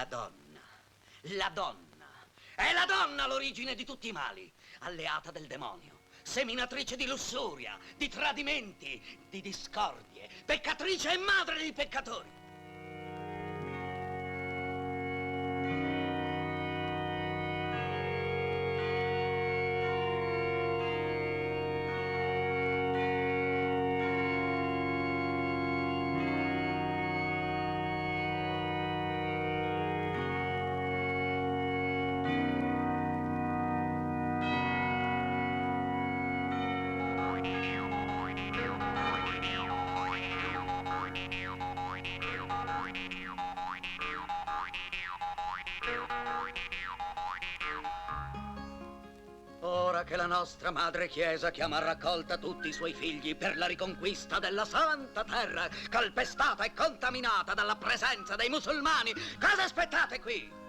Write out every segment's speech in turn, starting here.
La donna. La donna. È la donna l'origine di tutti i mali. Alleata del demonio. Seminatrice di lussuria, di tradimenti, di discordie. Peccatrice e madre dei peccatori. Ora che la nostra madre Chiesa chiama a raccolta tutti i suoi figli per la riconquista della Santa Terra, calpestata e contaminata dalla presenza dei musulmani, cosa aspettate qui?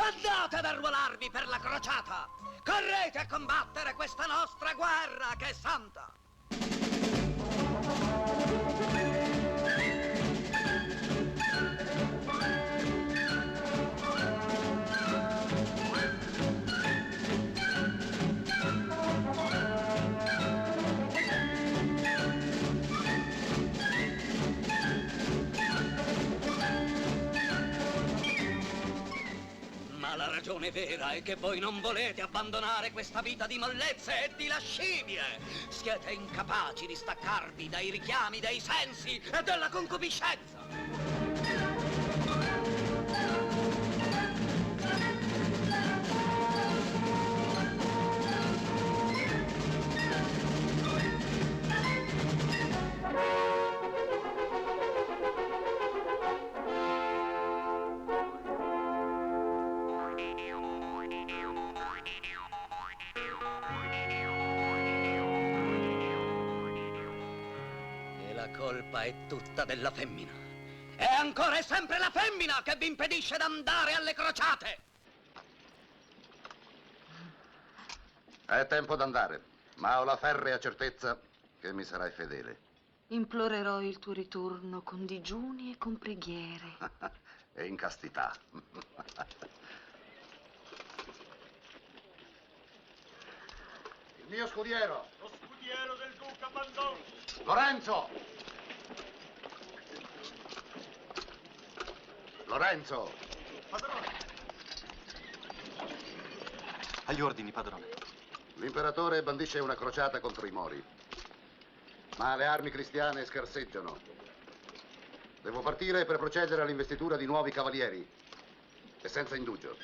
Andate ad arruolarvi per la crociata! Correte a combattere questa nostra guerra che è santa! Ma la ragione vera è che voi non volete abbandonare questa vita di mollezze e di lascivie. Siete incapaci di staccarvi dai richiami dei sensi e della concupiscenza. La colpa è tutta della femmina. È ancora e sempre la femmina che vi impedisce di andare alle crociate. È tempo d'andare, ma ho la ferrea certezza che mi sarai fedele. Implorerò il tuo ritorno con digiuni e con preghiere. E in castità. Il mio scudiero. Lo scudiero del duca Bandon. Lorenzo! Lorenzo! Padrone. Agli ordini, padrone. L'imperatore bandisce una crociata contro i Mori, ma le armi cristiane scarseggiano. Devo partire per procedere all'investitura di nuovi cavalieri e senza indugio.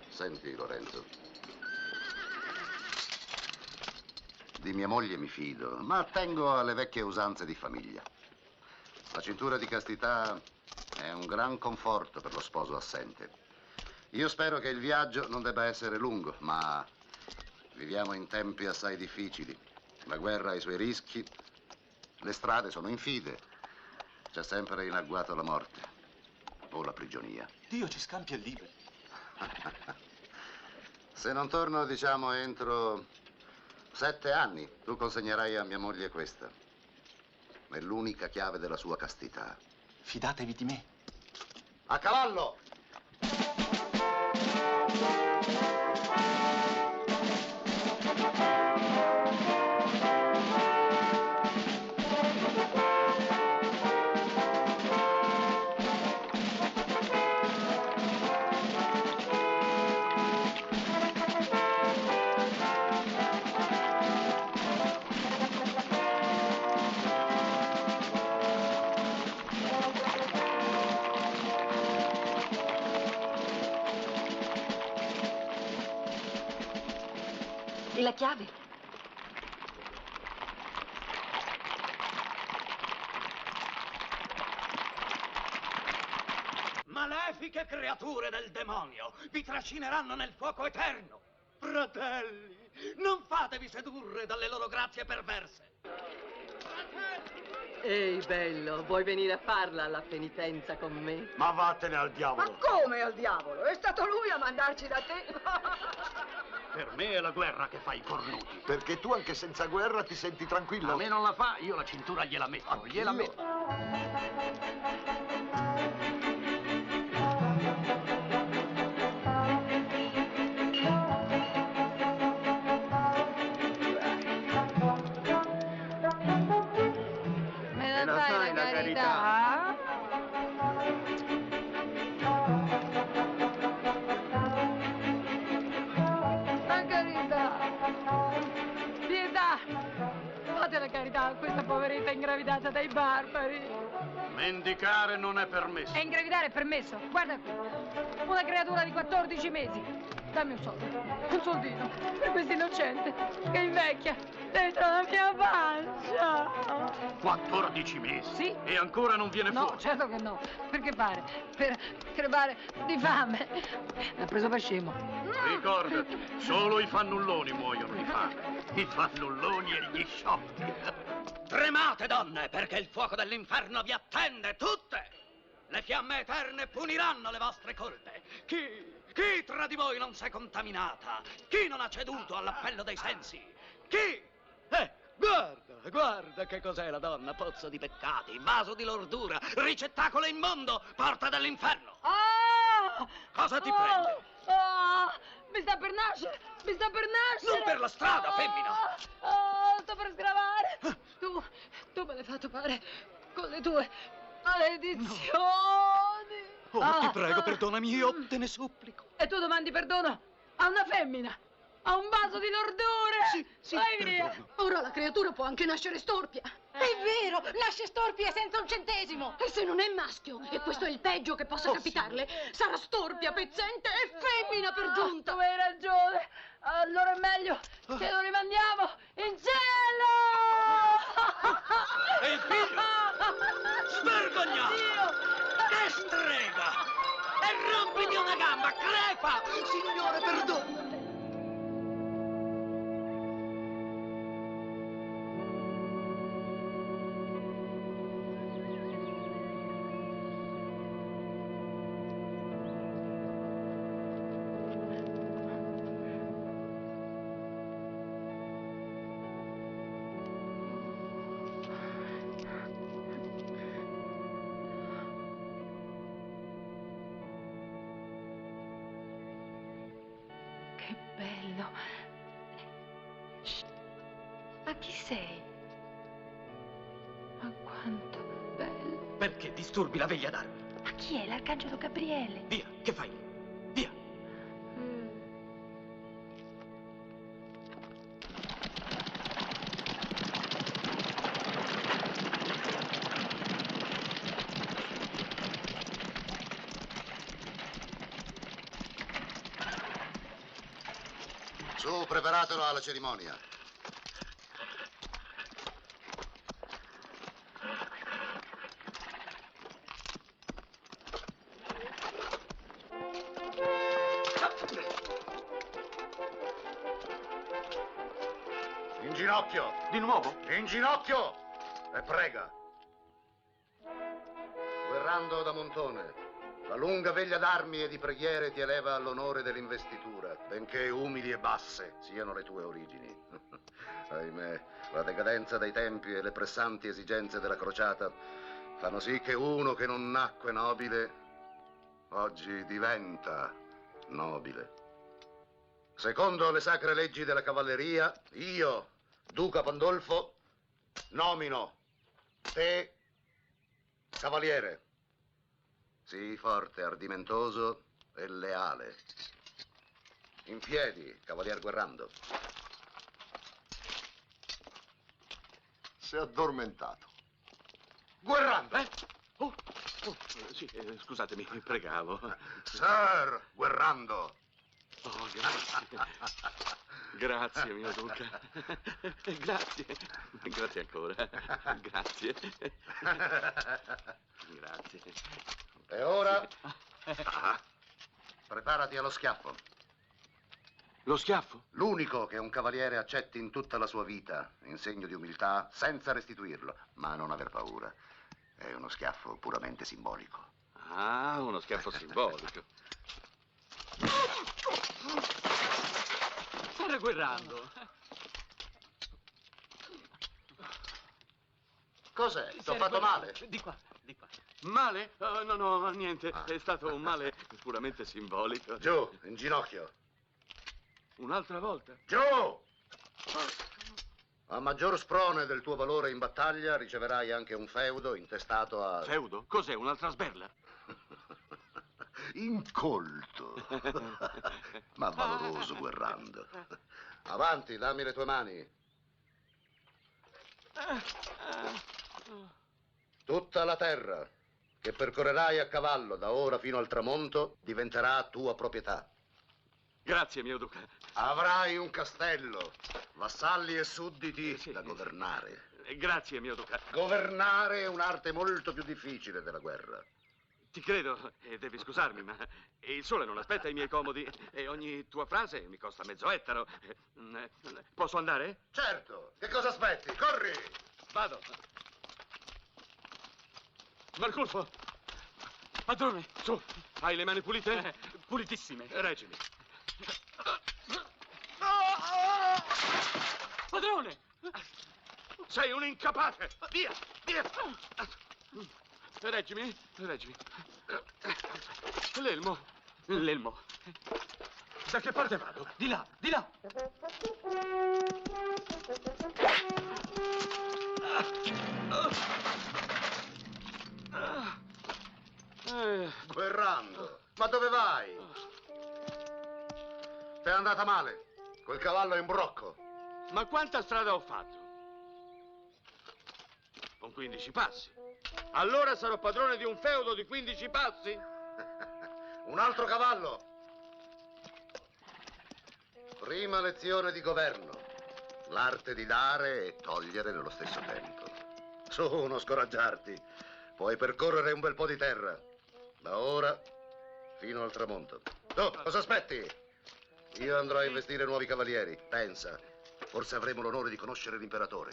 Senti, Lorenzo, di mia moglie mi fido, ma tengo alle vecchie usanze di famiglia. La cintura di castità è un gran conforto per lo sposo assente. Io spero che il viaggio non debba essere lungo, ma viviamo in tempi assai difficili. La guerra ha i suoi rischi, le strade sono infide, c'è sempre in agguato la morte o la prigionia. Dio ci scampia liberi. Se non torno, diciamo, entro 7 anni, tu consegnerai a mia moglie questa. È l'unica chiave della sua castità. Fidatevi di me. A cavallo! E la chiave? malefiche creature del demonio vi trascineranno nel fuoco eterno. Fratelli, non fatevi sedurre dalle loro grazie perverse. Ehi, bello, vuoi venire a farla alla penitenza con me? Ma vattene al Ma diavolo. come al diavolo? È stato lui a mandarci da te. Per me è la guerra che fa i cornuti. Perché tu anche senza guerra ti senti tranquillo? A me non la fa, io la cintura gliela metto, gliela metto. Me la fai la carità? La carità! Pietà! Fate la carità a questa poveretta ingravidata dai barbari! Mendicare non è permesso. E ingravidare è permesso. Guarda qui. Una creatura di 14 mesi. Dammi un soldo. Un soldino. Per questo innocente che invecchia dentro la mia pancia. 14 mesi? Sì. E ancora non viene No, fuori. certo che no. Perché pare? Per crepare di fame. L'ha preso per scemo. Ricordati, solo i fannulloni muoiono di fame. I fannulloni e gli sciocchi. Tremate, donne, perché il fuoco dell'inferno vi attende tutte. Le fiamme eterne puniranno le vostre colpe. Chi tra di voi non si è contaminata? Chi non ha ceduto all'appello dei sensi? Chi? Guarda che cos'è la donna, pozzo di peccati, vaso di lordura, ricettacolo immondo, porta dell'inferno. Ah! Cosa ti Oh! prende? Oh! Mi sta per nascere! Mi sta per nascere! Non per la strada, femmina! Oh, sto per sgravare! Tu me l'hai fatto fare con le tue maledizioni! Oh, ti prego, perdonami, io te ne supplico. E tu domandi perdono a una femmina? A un vaso di lordure? Sì, Vai via! perdono. Ora la creatura può anche nascere storpia. È vero, nasce storpia senza un centesimo. E se non è maschio, e questo è il peggio che possa capitarle, sarà storpia, pezzente e femmina per giunta. Tu hai ragione! Allora è meglio che lo rimandiamo in cielo! E il figlio? Svergognato! Che strega! E rompiti una gamba, crepa! Signore, perdono! Che bello! Shh. Ma chi sei? Ma quanto bello! Perché disturbi la veglia d'armi? Ma chi è l'arcangelo Gabriele? Via, che fai? Via! Su, preparatelo alla cerimonia. In ginocchio! Di nuovo? In ginocchio! E prega. Guerrando da Montone, la lunga veglia d'armi e di preghiere ti eleva all'onore dell'investitura, benché umili e basse siano le tue origini. Ahimè, la decadenza dei tempi e le pressanti esigenze della crociata fanno sì che uno che non nacque nobile oggi diventa nobile. Secondo le sacre leggi della cavalleria, io, Duca Pandolfo, nomino te cavaliere. Sii forte, ardimentoso e leale. In piedi, cavalier Guerrando. Si è addormentato. Guerrando! Sì, scusatemi, pregavo. Sir Guerrando! Oh, grazie. Grazie, mio duca. Grazie. Grazie ancora. Grazie. Grazie. E ora Ah, preparati allo schiaffo. Lo schiaffo? L'unico che un cavaliere accetti in tutta la sua vita, in segno di umiltà, senza restituirlo. Ma non aver paura. È uno schiaffo puramente simbolico. Ah, uno schiaffo simbolico. Sta guerrando. Cos'è? T'ho fatto male? Di qua, di qua. Male? No, niente. È stato un male puramente simbolico. Giù, in ginocchio. Un'altra volta? Giù! A maggior sprone del tuo valore in battaglia riceverai anche un feudo intestato a... Feudo? Cos'è? Un'altra sberla? Incolto. Ma valoroso, guerrando. Avanti, dammi le tue mani. Tutta la terra che percorrerai a cavallo da ora fino al tramonto diventerà tua proprietà. Grazie, mio duca. Avrai un castello, vassalli e sudditi da governare. Grazie, mio duca. Governare è un'arte molto più difficile della guerra. Ti credo e devi scusarmi, ma il sole non aspetta i miei comodi e ogni tua frase mi costa mezzo ettaro. Posso andare? Certo, che cosa aspetti? Corri! Vado. Marculfo! Padrone! Su, hai le mani pulite? Pulitissime. Reggimi. Padrone! Sei un incapace! Via! Via! Reggimi. L'elmo. L'elmo. Da che parte vado? Di là, di là. Guerrando, ma dove vai? T'è andata male. Quel cavallo è in brocco. Ma quanta strada ho fatto? Con 15 passi. Allora sarò padrone di un feudo di 15 passi? Un altro cavallo. Prima lezione di governo. L'arte di dare e togliere nello stesso tempo. Su, non scoraggiarti. Puoi percorrere un bel po' di terra. Da ora fino al tramonto. Tu, cosa aspetti? Io andrò a investire nuovi cavalieri. Pensa, forse avremo l'onore di conoscere l'imperatore.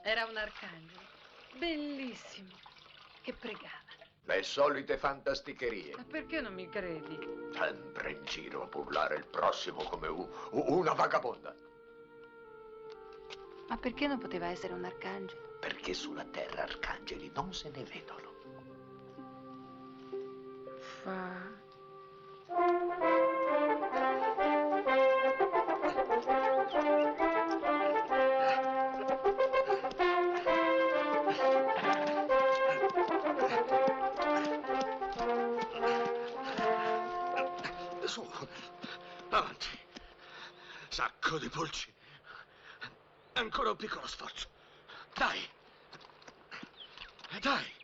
Era un arcangelo, bellissimo, che pregava. Le solite fantasticherie. Ma perché non mi credi? Sempre in giro a burlare il prossimo come una vagabonda. Ma perché non poteva essere un arcangelo? Perché sulla terra arcangeli non se ne vedono. Fa... Su, avanti. Sacco di pulci. Ancora un piccolo sforzo. Dai. Dai.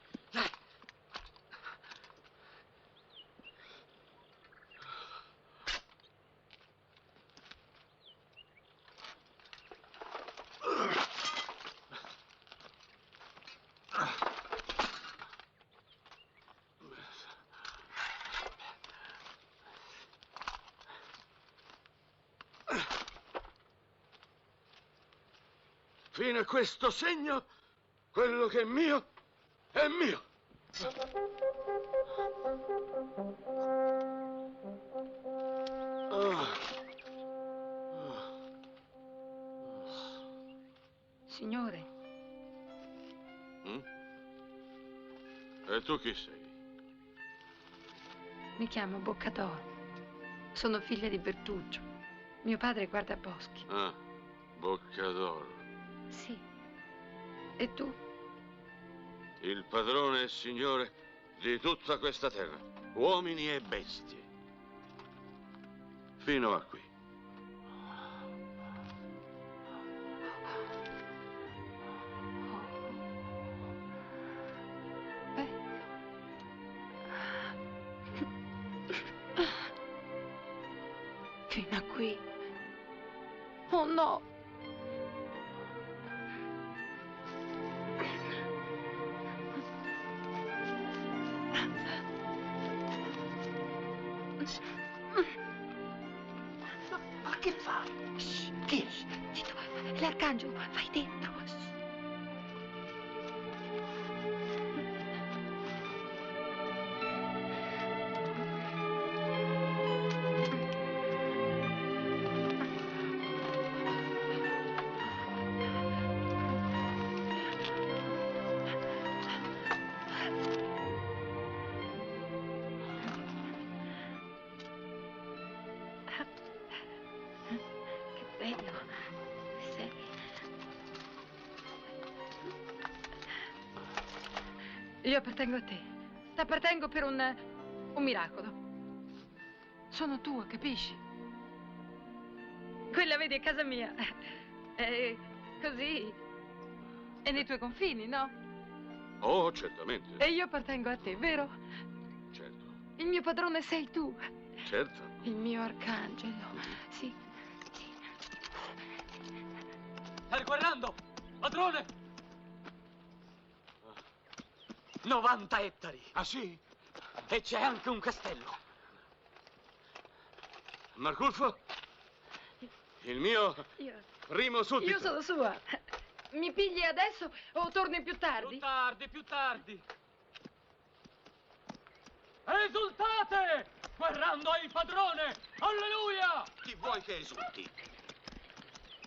Fino a questo segno, quello che è mio, è mio. Signore, E tu chi sei? mi chiamo Boccadoro. Sono figlia di Bertuccio. Mio padre guarda boschi. Ah, Boccador. Sì. E tu? Il padrone e signore di tutta questa terra, uomini e bestie. Fino a qui. Fino a qui. Oh no! Ma che fai? Chi è? Zitto, l'arcangelo, vai dentro. Che bello sei. Io appartengo a te. T'appartengo per un miracolo. Sono tua, capisci? Quella, vedi, è casa mia. È così. È nei tuoi confini, no? Oh, certamente. E io appartengo a te, vero? Certo, Il mio padrone sei tu. certo. Il mio arcangelo. Sì, sì. Stai guardando, padrone! 90 ettari. Ah sì? E c'è anche un castello. Marculfo? Il mio Io primo suddito. sono sua. Mi pigli adesso o torni più tardi? Più tardi. Esultate! Guardando il padrone! Alleluia! Chi vuoi che esulti?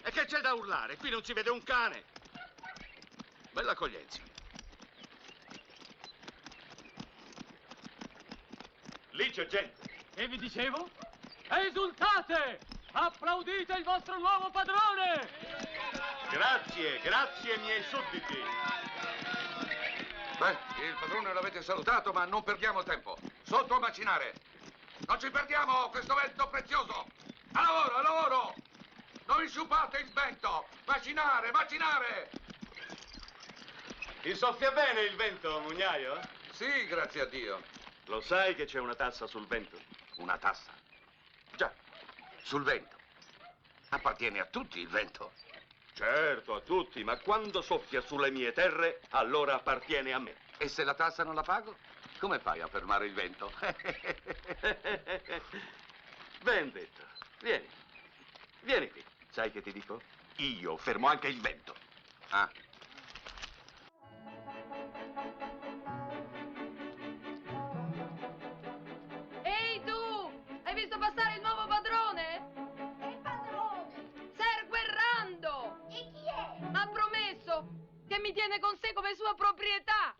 E che c'è da urlare? Qui non si vede un cane. Bella accoglienza. Lì c'è gente. E vi dicevo? Esultate! Applaudite il vostro nuovo padrone! Grazie, grazie miei sudditi. Beh, il padrone l'avete salutato, ma non perdiamo tempo. Sotto a macinare. Non ci perdiamo questo vento prezioso. A lavoro, a lavoro. Non insciupate il vento. Macinare, macinare. Ti soffia bene il vento, mugnaio? Sì, grazie a Dio. Lo sai che c'è una tassa sul vento? Una tassa. Già, sul vento. Appartiene a tutti il vento. Certo, a tutti, ma quando soffia sulle mie terre, allora appartiene a me. E se la tassa non la pago? Come fai a fermare il vento? Ben detto. Vieni. Vieni qui. Sai che ti dico? Io fermo anche il vento. Ah. Ehi tu! Hai visto passare il nuovo padrone? Il padrone! Ser Guerrando! E chi è? Ha promesso che mi tiene con sé come sua proprietà.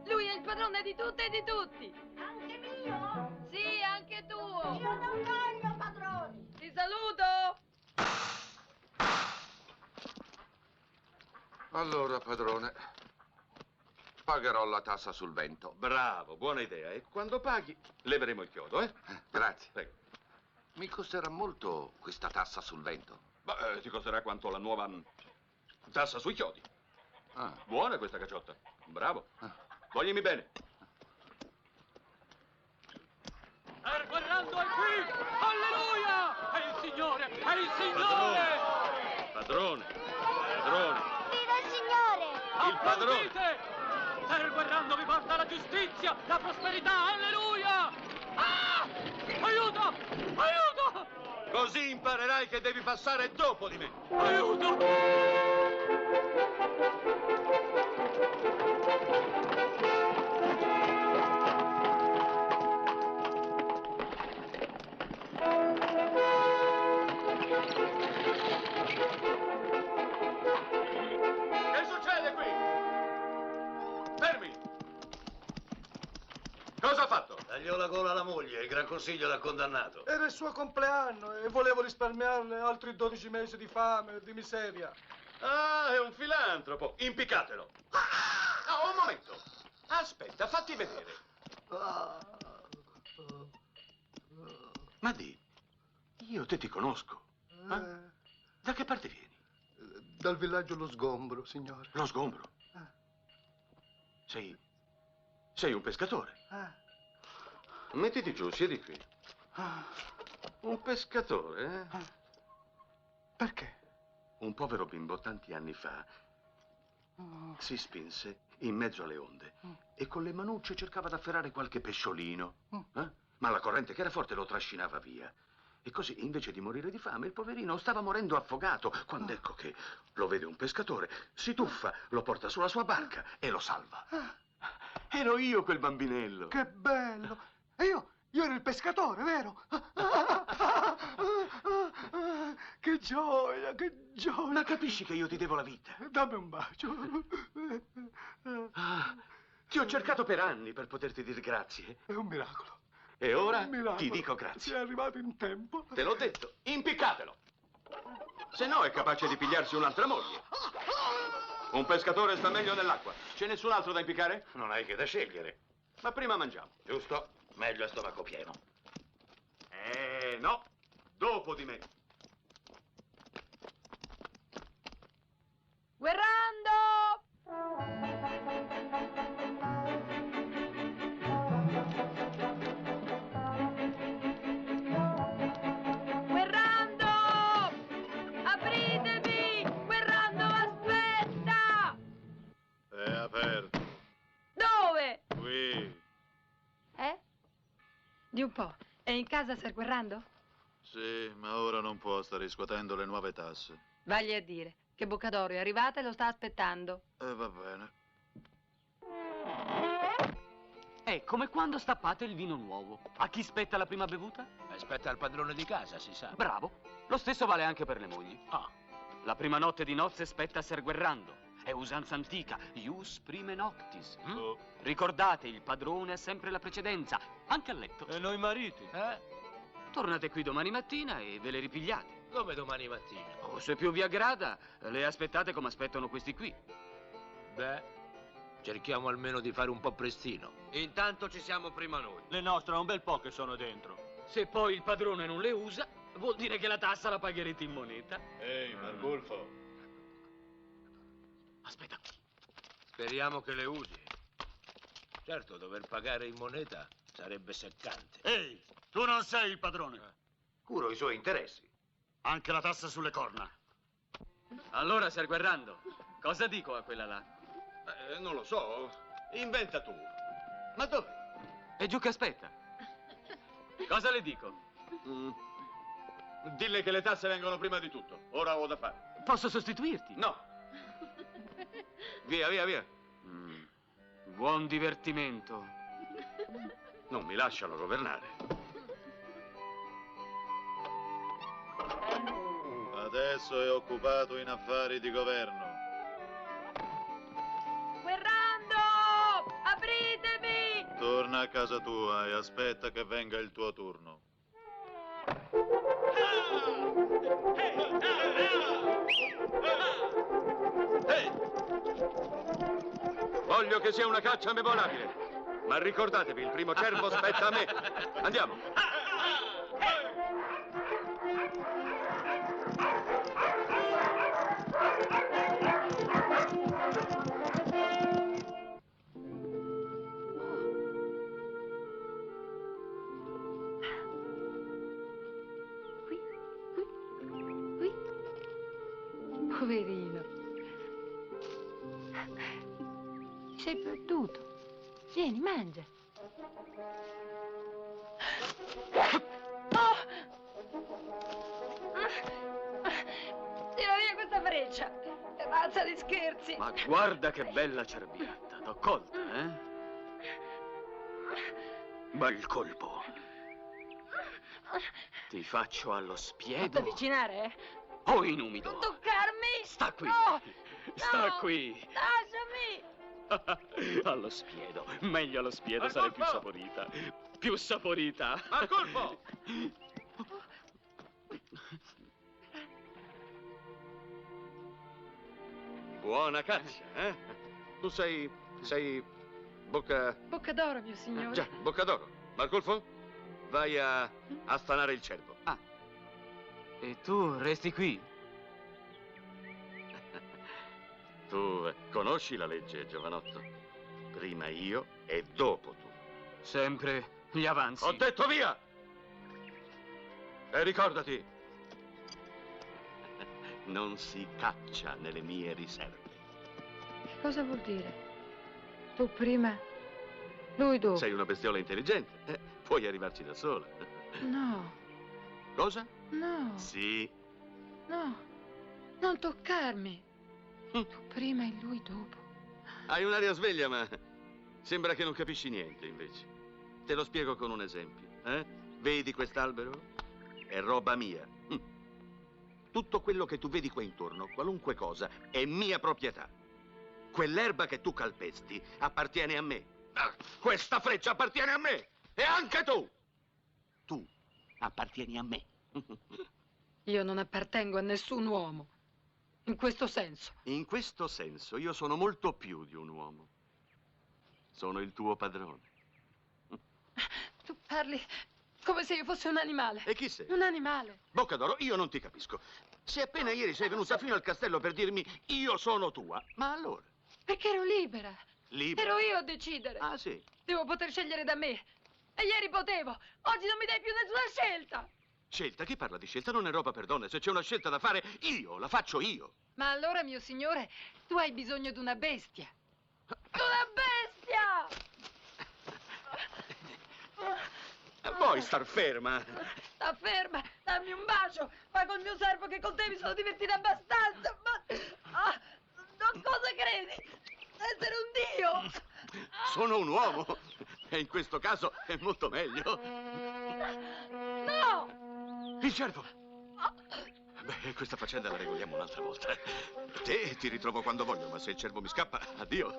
Lui è il padrone di tutte e di tutti. Anche mio? Sì, anche tuo. Io non voglio padroni! Ti saluto. Allora, padrone, pagherò la tassa sul vento. Bravo, buona idea. E quando paghi, leveremo il chiodo, eh? Grazie. Prego. Mi costerà molto questa tassa sul vento. Beh, ti costerà quanto la nuova tassa sui chiodi. Ah. Buona questa cacciotta. Bravo. Voglimi bene. Guardando è qui! Alleluia! È il Signore! È il Signore! Padrone. Padrone. Viva il Signore! Il padrone. Applaudite! Il guardando vi porta la giustizia, la prosperità! Alleluia! Ah! Aiuto! Aiuto! Così imparerai che devi passare dopo di me. Aiuto! Che succede qui? Fermi! Cosa ha fatto? Taglio la gola alla moglie, il gran consiglio dal condannato. Era il suo compleanno e volevo risparmiarle altri 12 mesi di fame e di miseria. Ah, è un filantropo. Impiccatelo. Ah, un momento. Aspetta, fatti vedere. Ma di, io te ti conosco. Eh? Da che parte vieni? Dal villaggio Lo Sgombro, signore. Lo Sgombro? Sei un pescatore. Mettiti giù, siedi qui. Un pescatore, eh? Perché? Un povero bimbo tanti anni fa si spinse in mezzo alle onde e con le manucce cercava d'afferrare qualche pesciolino. Ma la corrente che era forte lo trascinava via. E così, invece di morire di fame, il poverino stava morendo affogato, quando ecco che lo vede un pescatore, si tuffa, lo porta sulla sua barca e lo salva. Ero io quel bambinello. Che bello! E io ero il pescatore, vero? Che gioia, che gioia! Ma capisci che io ti devo la vita? Dammi un bacio. Ti ho cercato per anni per poterti dire grazie. È un miracolo. E ora Un miracolo. ti dico grazie. Sei arrivato in tempo. Te l'ho detto, impiccatelo. Se no è capace di pigliarsi un'altra moglie. Un pescatore sta meglio nell'acqua. C'è nessun altro da impiccare? Non hai che da scegliere. Ma prima mangiamo. Giusto? Meglio a stomaco pieno. No. Dopo di me. Guerrando! Guerrando! Apritemi! Guerrando aspetta! È aperto. Dove? Qui. Di un po'. È in casa, Ser Guerrando? Sì, ma ora non può, sta riscuotendo le nuove tasse. Vagli a dire che Boccadoro è arrivata e lo sta aspettando. Va bene. È come quando stappate il vino nuovo. A chi spetta la prima bevuta? Aspetta al padrone di casa, si sa. Bravo. Lo stesso vale anche per le mogli. La prima notte di nozze spetta a Ser Guerrando. È usanza antica, ius prime noctis. Ricordate, il padrone ha sempre la precedenza, anche a letto. E noi mariti? Tornate qui domani mattina e ve le ripigliate. Come domani mattina? O se più vi aggrada, le aspettate come aspettano questi qui. Beh, cerchiamo almeno di fare un po' prestino. Intanto ci siamo prima noi. Le nostre ha un bel po' che sono dentro. Se poi il padrone non le usa, vuol dire che la tassa la pagherete in moneta. Ehi, Margulfo. Aspetta. Speriamo che le usi. Certo, dover pagare in moneta sarebbe seccante. Ehi, tu non sei il padrone. Curo i suoi interessi. Anche la tassa sulle corna. Allora, Ser Guerrando, cosa dico a quella là? Non lo so. Inventa tu. Ma dove? È giù che aspetta. Cosa le dico? Dille che le tasse vengono prima di tutto. Ora ho da fare. Posso sostituirti? No. Via, via, via. Buon divertimento. Non mi lasciano governare. Adesso è occupato in affari di governo. Guerrando! Apritemi! Torna a casa tua e aspetta che venga il tuo turno. Voglio che sia una caccia memorabile. Ma ricordatevi, il primo cervo spetta a me. Andiamo. Poverino. Ti sei perduto. Vieni, mangia. Tira via questa freccia. Razza di scherzi. Ma guarda che bella cerbiatta. T'ho colta, eh? Bel colpo. Ti faccio allo Non ti spiedo avvicinare, eh? o in umido. Non toccarmi! Sta qui. No! Sta No! qui. Lasciami! Allo spiedo. Meglio allo spiedo, sarei più saporita. Più saporita. Al colpo! Buona caccia, eh? Tu sei Bocca... Bocca d'oro, mio signore. Già, bocca d'oro. Marcolfo, vai a stanare il cervo. Ah. E tu resti qui? Tu conosci la legge, giovanotto? Prima io e dopo tu. Sempre gli avanzi. Ho detto via! E ricordati, non si caccia nelle mie riserve. Che cosa vuol dire? Tu prima, lui dopo. Sei una bestiola intelligente, puoi arrivarci da sola. No. Cosa? No. Sì. No, non toccarmi. Tu prima e lui dopo. Hai un'aria sveglia, ma sembra che non capisci niente, invece. Te lo spiego con un esempio, eh? Vedi quest'albero? È roba mia. Tutto quello che tu vedi qua intorno, qualunque cosa, è mia proprietà. Quell'erba che tu calpesti appartiene a me. Questa freccia appartiene a me. E anche tu. Tu appartieni a me. Io non appartengo a nessun uomo. In questo senso. In questo senso io sono molto più di un uomo. Sono il tuo padrone. Tu parli come se io fossi un animale. E chi sei? Un animale. Bocca d'oro, io non ti capisco. Se appena ieri sei venuta fino al castello per dirmi io sono tua, ma allora? Perché ero libera. Libera? Ero io a decidere. Ah, sì? Devo poter scegliere da me. E ieri potevo. Oggi non mi dai più nessuna scelta. Scelta? Chi parla di scelta? Non è roba per donne. Se c'è una scelta da fare, io la faccio io. Ma allora, mio signore, tu hai bisogno di una bestia. Una bestia! Vuoi star ferma? Sta ferma, dammi un bacio. Ma col mio servo che con te mi sono divertita abbastanza. Ma cosa credi? Essere un dio? Sono un uomo. E in questo caso è molto meglio. No! Il cervo! Beh, questa faccenda la regoliamo un'altra volta. Te ti ritrovo quando voglio, ma se il cervo mi scappa, addio.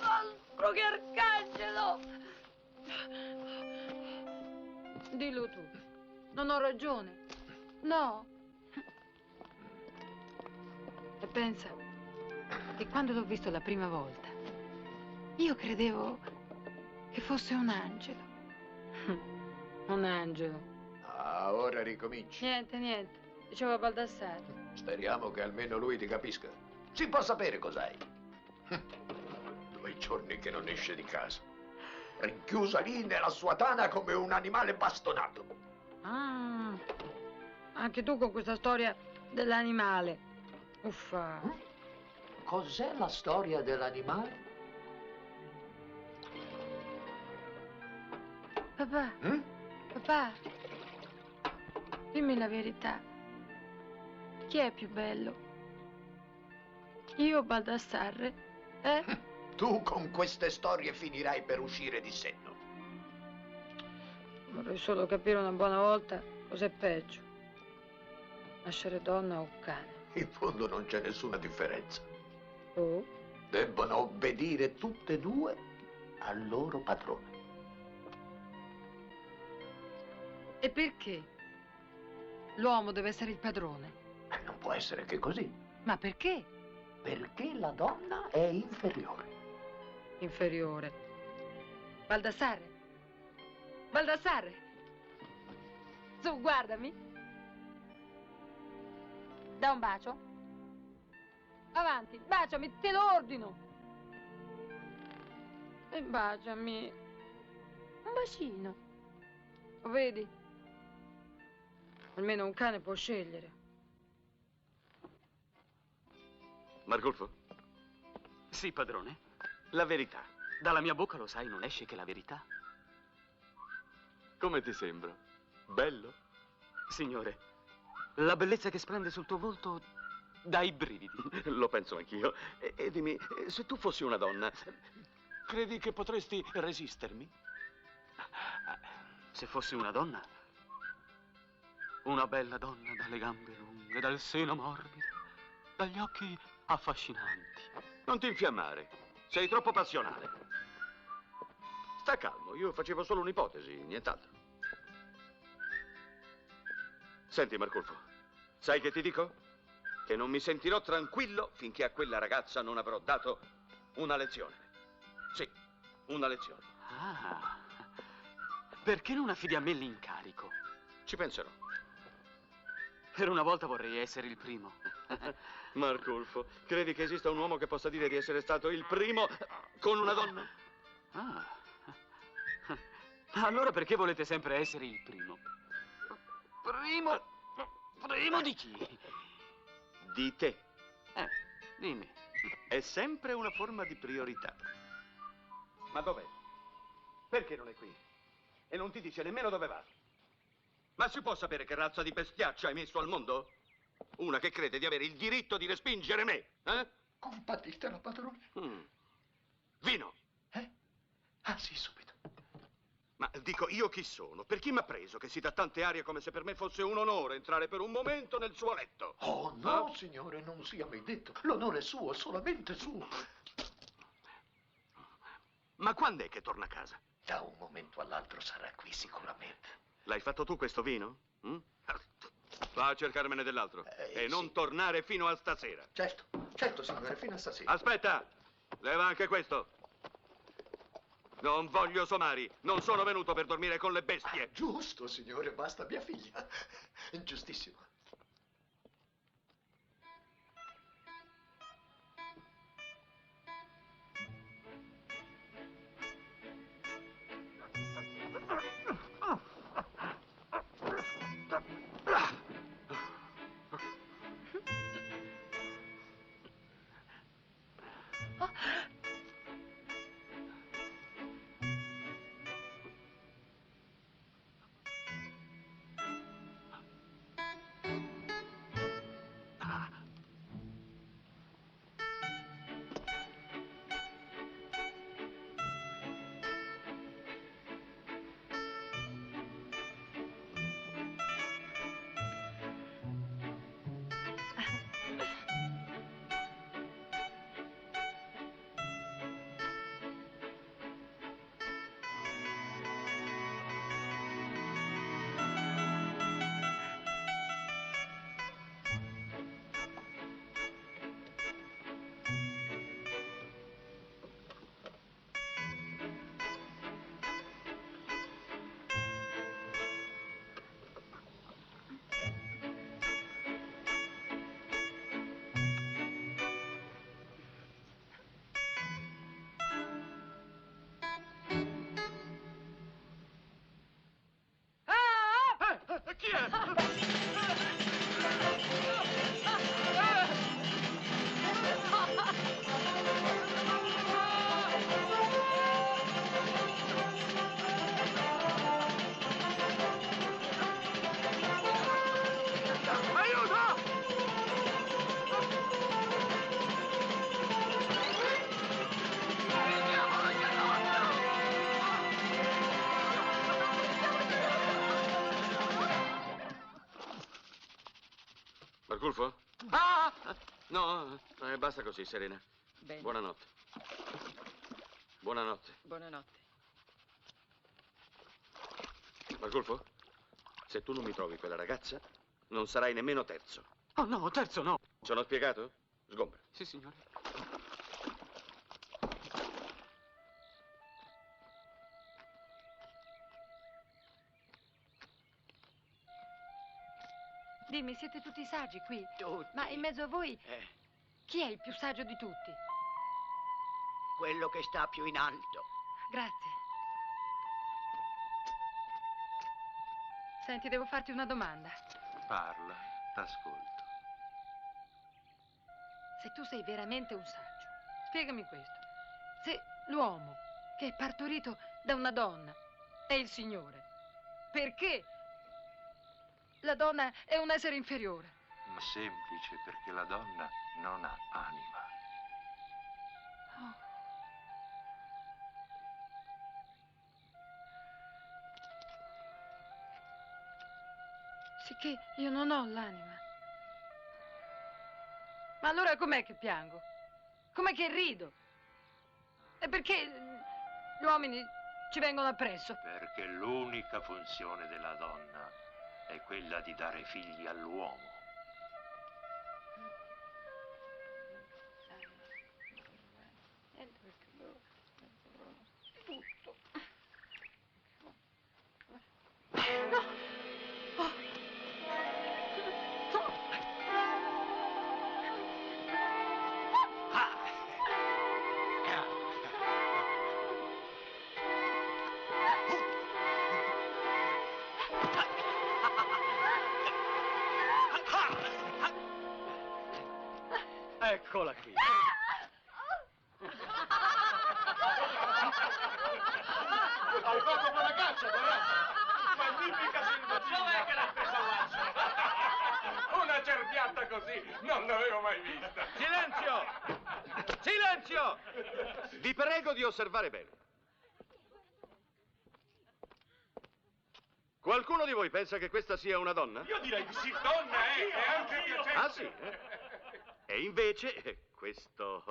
Altro che arcangelo! Dillo tu. Non ho ragione. No. E pensa che quando l'ho visto la prima volta, io credevo che fosse un angelo. Un angelo. Ah, ora ricominci. Niente. Diceva Baldassare. Speriamo che almeno lui ti capisca. Si può sapere cos'hai. 2 giorni che non esce di casa. Rinchiusa lì nella sua tana come un animale bastonato. Ah, anche tu con questa storia dell'animale. Uffa. Cos'è la storia dell'animale? Papà. Papà. Dimmi la verità. Chi è più bello? Io o Baldassarre? Tu con queste storie finirai per uscire di senno. Vorrei solo capire una buona volta cos'è peggio. Nascere donna o cane. In fondo non c'è nessuna differenza. Oh? Debbono obbedire tutte e due al loro padrone. E perché? L'uomo deve essere il padrone. Non può essere che così. Ma perché? Perché la donna è inferiore. Inferiore. Baldassarre? Baldassarre? Su, guardami. Da un bacio. Avanti, baciami, te lo ordino. E baciami. Un bacino. Lo vedi? Almeno un cane può scegliere. Margolfo? Sì, padrone. La verità. Dalla mia bocca, lo sai, non esce che la verità. Come ti sembra? Bello? Signore, la bellezza che splende sul tuo volto dà i brividi. Lo penso anch'io. E dimmi, se tu fossi una donna, credi che potresti resistermi? Se fossi una donna? Una bella donna dalle gambe lunghe, dal seno morbido, dagli occhi affascinanti. Non ti infiammare, sei troppo passionale. Sta calmo, io facevo solo un'ipotesi, nient'altro. Senti, Marculfo, sai che ti dico? Che non mi sentirò tranquillo finché a quella ragazza non avrò dato una lezione. Sì, una lezione. Ah, perché non affidi a me l'incarico? Ci penserò. Per una volta vorrei essere il primo. Marculfo, credi che esista un uomo che possa dire di essere stato il primo con una donna? Ah. Allora perché volete sempre essere il primo? Primo di chi? Di te. Dimmi. È sempre una forma di priorità. Ma dov'è? Perché non è qui? E non ti dice nemmeno dove va. Ma si può sapere che razza di bestiaccia hai messo al mondo? Una che crede di avere il diritto di respingere me, eh? Compatitelo, padrone. Vino. Ah, sì, subito. Ma dico, io chi sono? Per chi mi ha preso che si dà tante arie come se per me fosse un onore entrare per un momento nel suo letto? Oh, no, signore, non sia mai detto. L'onore è suo, solamente suo. Ma quando è che torna a casa? Da un momento all'altro sarà qui sicuramente. L'hai fatto tu questo vino? Va a cercarmene dell'altro. E non tornare fino a stasera. Certo, signore, fino a stasera. Aspetta! Leva anche questo. Non voglio somari. Non sono venuto per dormire con le bestie. Giusto, signore, basta mia figlia. Giustissimo. Chi è? Marculfo? No, basta così, Serena. Bene. Buonanotte. Buonanotte. Buonanotte. Marculfo, se tu non mi trovi quella ragazza, non sarai nemmeno terzo. Oh no, terzo no. Sono spiegato? Sgombra. Sì, signore. Dimmi, siete tutti saggi qui? Tutti. Ma in mezzo a voi, chi è il più saggio di tutti? Quello che sta più in alto. Grazie. Senti, devo farti una domanda. Parla, t'ascolto. Se tu sei veramente un saggio, spiegami questo. Se l'uomo che è partorito da una donna è il Signore, perché la donna è un essere inferiore? Semplice, perché la donna non ha anima. Oh. Sicché io non ho l'anima. Ma allora com'è che piango? Com'è che rido? E perché gli uomini ci vengono appresso? Perché l'unica funzione della donna è quella di dare figli all'uomo. Eccola qui. Hai fatto buona caccia, però! Magnifica selvaggina! Dov'è che l'hai presa l'ascia? Una cerbiatta così non l'avevo mai vista. Silenzio! Silenzio! Vi prego di osservare bene. Qualcuno di voi pensa che questa sia una donna? Io direi di sì, donna è anche piacente. Ah, sì? E invece questo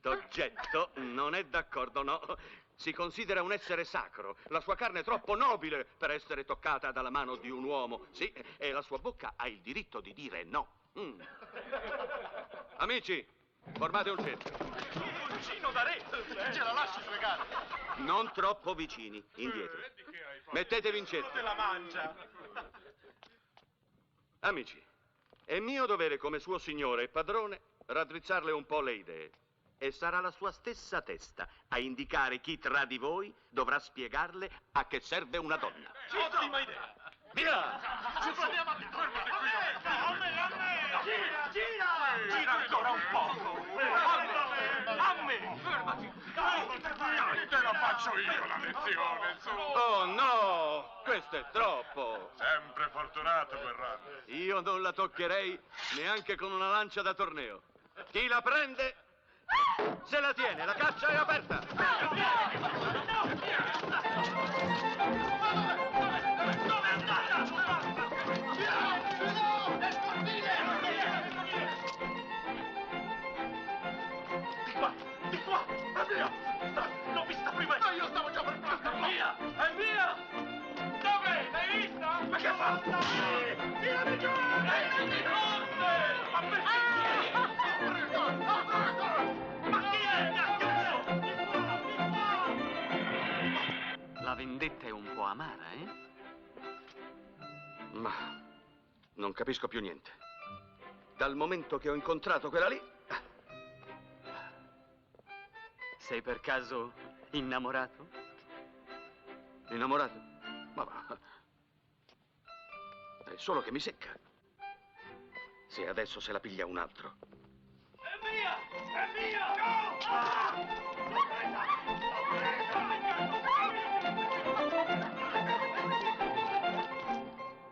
oggetto non è d'accordo, no. Si considera un essere sacro. La sua carne è troppo nobile per essere toccata dalla mano di un uomo. Sì, e la sua bocca ha il diritto di dire no. Amici, formate un cerchio. Un vicino da re! Ce la lasci spiegare? Non troppo vicini, indietro. Mettetevi in cerchio. Te la mangia! Amici, è mio dovere come suo signore e padrone raddrizzarle un po' le idee. E sarà la sua stessa testa a indicare chi tra di voi dovrà spiegarle a che serve una donna. Ottima idea! Via! Ci proviamo a fermate qui! A me! Gira! Gira! Gira ancora un poco! A me! Fermati! Te la faccio io la lezione, su. Oh no! Questo è troppo! Sempre fortunato, Guerrano. Io non la toccherei neanche con una lancia da torneo. Chi la prende se la tiene, la caccia è aperta! Dove è andata? Di qua! È via! L'ho vista prima! Ma io stavo già per prendere! Via! È via! Dove? L'hai vista? Ma che fa? Tirami giù! È di fronte! Ma perché? Ma chi è? La vendetta è un po' amara, eh? Ma non capisco più niente. Dal momento che ho incontrato quella lì... Sei per caso innamorato? Innamorato? Ma va. È solo che mi secca. Se adesso se la piglia un altro. È mia! È mia! No!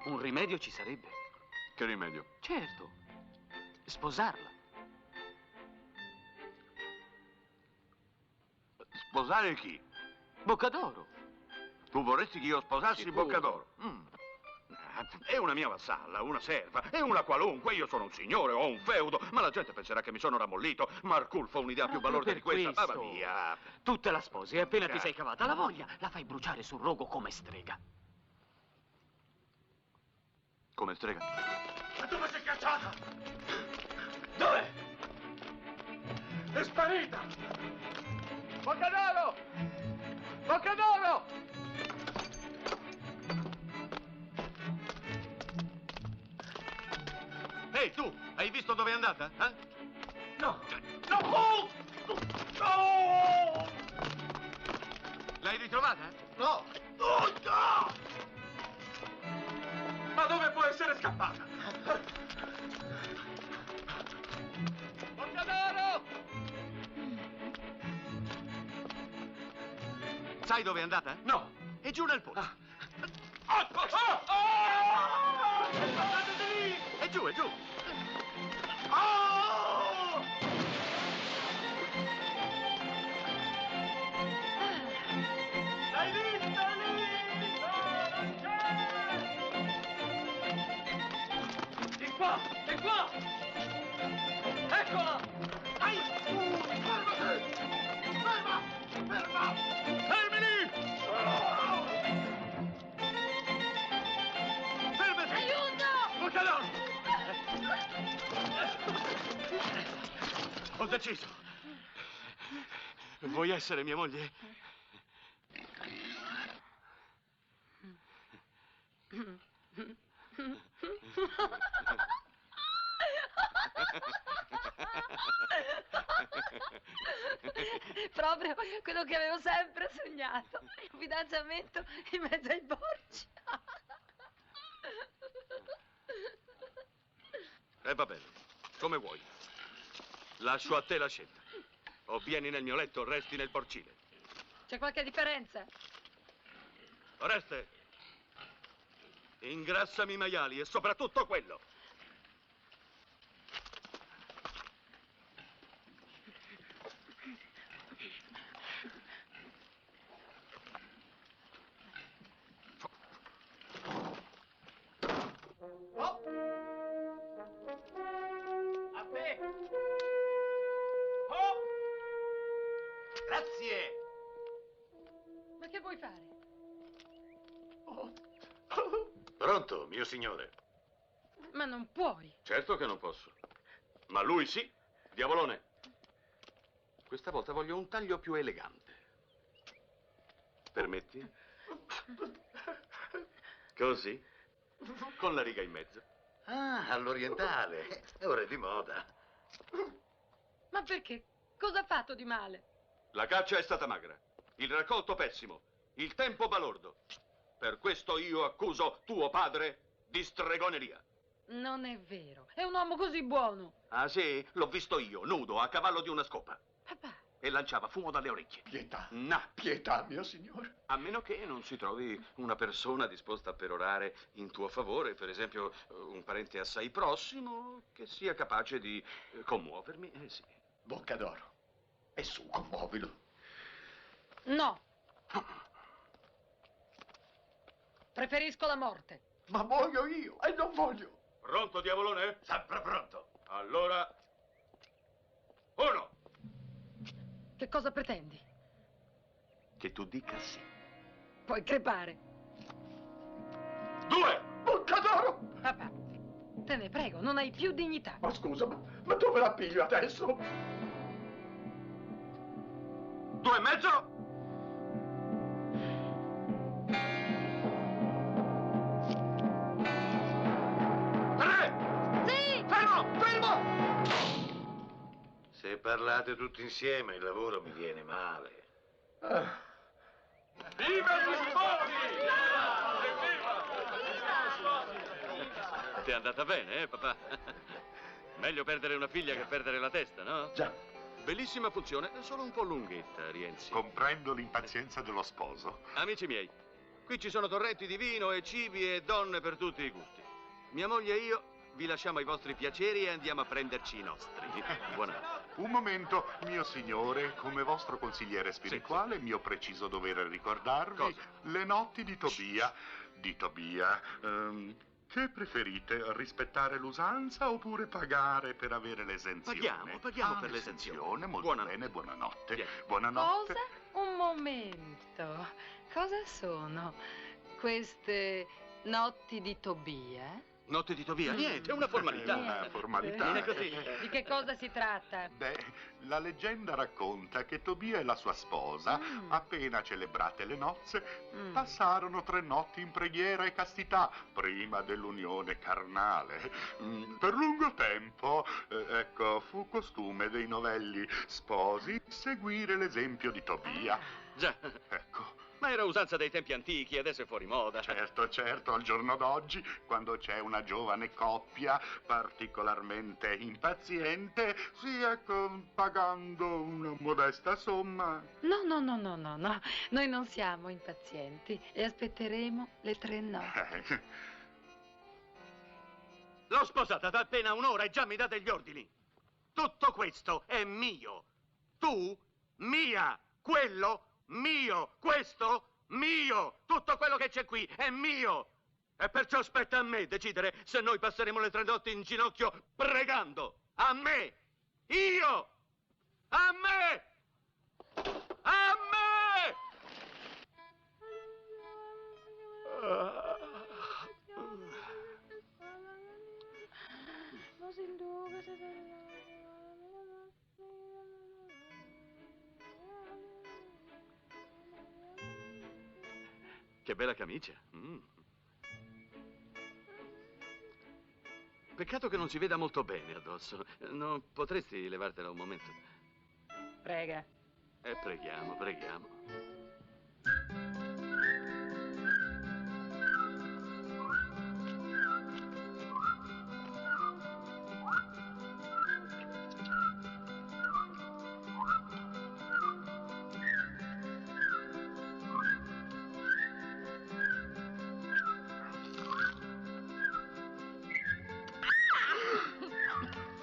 Un rimedio ci sarebbe. Che rimedio? Certo. Sposarla. Sposare chi? Boccadoro. Tu vorresti che io sposassi Sicuro. Boccadoro? È una mia vassalla, una serva, è una qualunque. Io sono un signore, ho un feudo, ma la gente penserà che mi sono ramollito. Marculfo ha un'idea più balorda di questa. Ma va via. Tu te la sposi e appena ti sei cavata la voglia, la fai bruciare sul rogo come strega. Come strega? Ma dove sei cacciata? Dove? È sparita! Boccadoro! Boccadoro! Ehi, tu, hai visto dove è andata? Eh? No! No! Oh! No! L'hai ritrovata? No! Oh, no! Ma dove può essere scappata? Boccadoro! Sai dove è andata? No! È giù nel pozzo. È giù, è giù. L'hai vista lì? Non c'è! Di qua! Di qua! Eccola! Ai! Fermati! Ferma! Ferma! Fermi lì! Fermati! Aiuto! Bucador! Ho deciso. Vuoi essere mia moglie? Proprio quello che avevo sempre sognato. Un fidanzamento in mezzo ai porci. Va bene, come vuoi. Lascio a te la scelta. O vieni nel mio letto o resti nel porcile. C'è qualche differenza? Oreste, ingrassami i maiali e soprattutto quello. A te! Oh! Grazie! Ma che vuoi fare? Pronto, mio signore? Ma non puoi. Certo che non posso. Ma lui sì. Diavolone. Questa volta voglio un taglio più elegante. Permetti? Così? Con la riga in mezzo. Ah, all'orientale. È ora di moda. Ma perché? Cosa ha fatto di male? La caccia è stata magra. Il raccolto pessimo. Il tempo balordo. Per questo io accuso tuo padre di stregoneria. Non è vero. È un uomo così buono. Ah sì? L'ho visto io, nudo, a cavallo di una scopa. Papà. E lanciava fumo dalle orecchie. Pietà. No. Pietà, mio signore. A meno che non si trovi una persona disposta a perorare in tuo favore, per esempio un parente assai prossimo che sia capace di commuovermi. Sì. Bocca d'oro. E su, commuovilo. No. Preferisco la morte. Ma muoio io e non voglio. Pronto, diavolone? Sempre pronto. Allora, 1. Che cosa pretendi? Che tu dica sì. Puoi crepare. 2. Bocca d'oro. Papà, te ne prego, non hai più dignità. Ma scusa, ma dove la piglio adesso? 2 e mezzo. Se parlate tutti insieme, il lavoro mi viene male. Viva gli sposi! Ti è andata bene, papà? Meglio perdere una figlia che perdere la testa, no? Già. Bellissima funzione, solo un po' lunghetta, Rienzi. Comprendo l'impazienza dello sposo. Amici miei, qui ci sono torrenti di vino e cibi e donne per tutti i gusti. Mia moglie e io vi lasciamo ai vostri piaceri e andiamo a prenderci i nostri. Buonanotte. Un momento, mio signore, come vostro consigliere spirituale, mio preciso dovere ricordarvi Cosa? le notti di Tobia. Di Tobia. Che preferite, rispettare l'usanza oppure pagare per avere l'esenzione? Paghiamo per l'esenzione. Molto Buonanotte. bene, buonanotte. Vieni. Buonanotte. Cosa? Un momento. Cosa sono queste notti di Tobia? Notte di Tobia? Niente, è una formalità. Una formalità. Viene così. Di che cosa si tratta? Beh, la leggenda racconta che Tobia e la sua sposa, appena celebrate le nozze, passarono 3 notti in preghiera e castità prima dell'unione carnale. Per lungo tempo, ecco, fu costume dei novelli sposi seguire l'esempio di Tobia. Già. Ecco. Ma era usanza dei tempi antichi, adesso è fuori moda. Certo, certo, al giorno d'oggi, quando c'è una giovane coppia particolarmente impaziente, sì, ecco, pagando una modesta somma. No, no, no, no, no, no. Noi non siamo impazienti e aspetteremo le 3 notti. L'ho sposata da appena un'ora e già mi date gli ordini. Tutto questo è mio. Tu, mia. Quello, mio. Questo, mio. Tutto quello che c'è qui è mio. E perciò spetta a me decidere se noi passeremo le 3 notti in ginocchio pregando. A me. Io! A me! A me! Che bella camicia. Peccato che non si veda molto bene addosso. Non potresti levartela un momento? Prega. Preghiamo, preghiamo.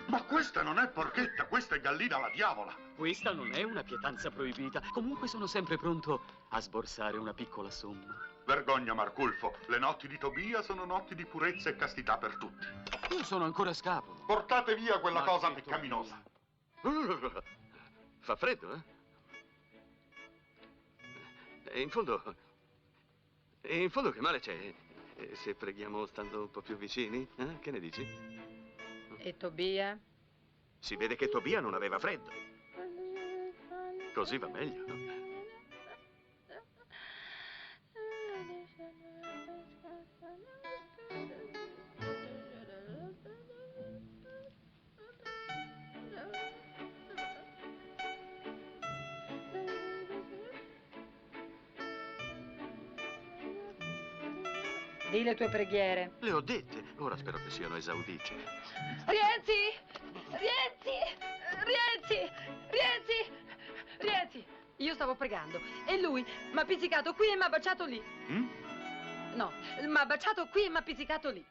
Ma questa non è porchetta, questa è gallina alla diavola. Questa non è una pietanza proibita. Comunque sono sempre pronto a sborsare una piccola somma. Vergogna, Marculfo. Le notti di Tobia sono notti di purezza e castità per tutti. Io sono ancora scapolo. Portate via quella cosa peccaminosa. Fa freddo, eh? E in fondo che male c'è? Se preghiamo stando un po' più vicini? Che ne dici? E Tobia? Si vede che Tobia non aveva freddo. Così va meglio, no? Di le tue preghiere. Le ho dette. Ora spero che siano esaudite. Rienzi! Rienzi! Rienzi! Rienzi! Rienzi! Io stavo pregando e lui mi ha pizzicato qui e mi ha baciato lì. No, mi ha baciato qui e mi ha pizzicato lì.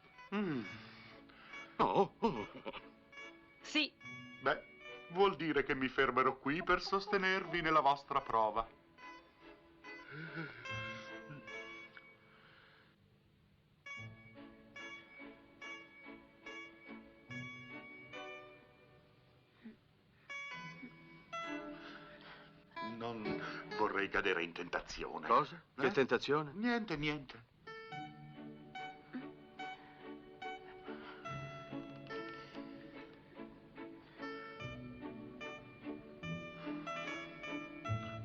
Oh. Sì. Beh, vuol dire che mi fermerò qui per sostenervi nella vostra prova. Non vorrei cadere in tentazione. Cosa? Che tentazione? Niente, niente.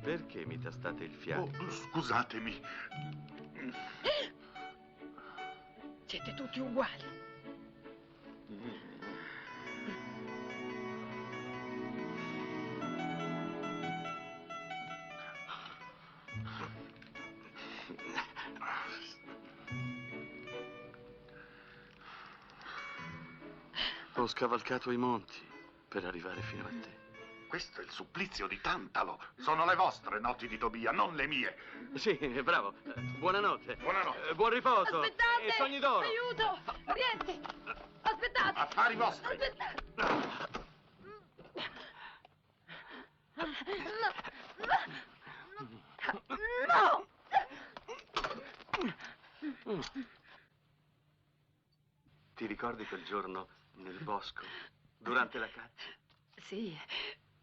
Perché mi tastate il fianco? Oh, scusatemi. Siete tutti uguali. Ho scavalcato i monti per arrivare fino a te. Questo è il supplizio di Tantalo. Sono le vostre notti di Tobia, non le mie. Sì, bravo. Buonanotte. Buonanotte. Buon riposo. Aspettate! E sogni d'oro. Aiuto! Rienzi! Aspettate! Affari vostri. Aspettate! No! Ti ricordi quel giorno nel bosco, durante la caccia? Sì,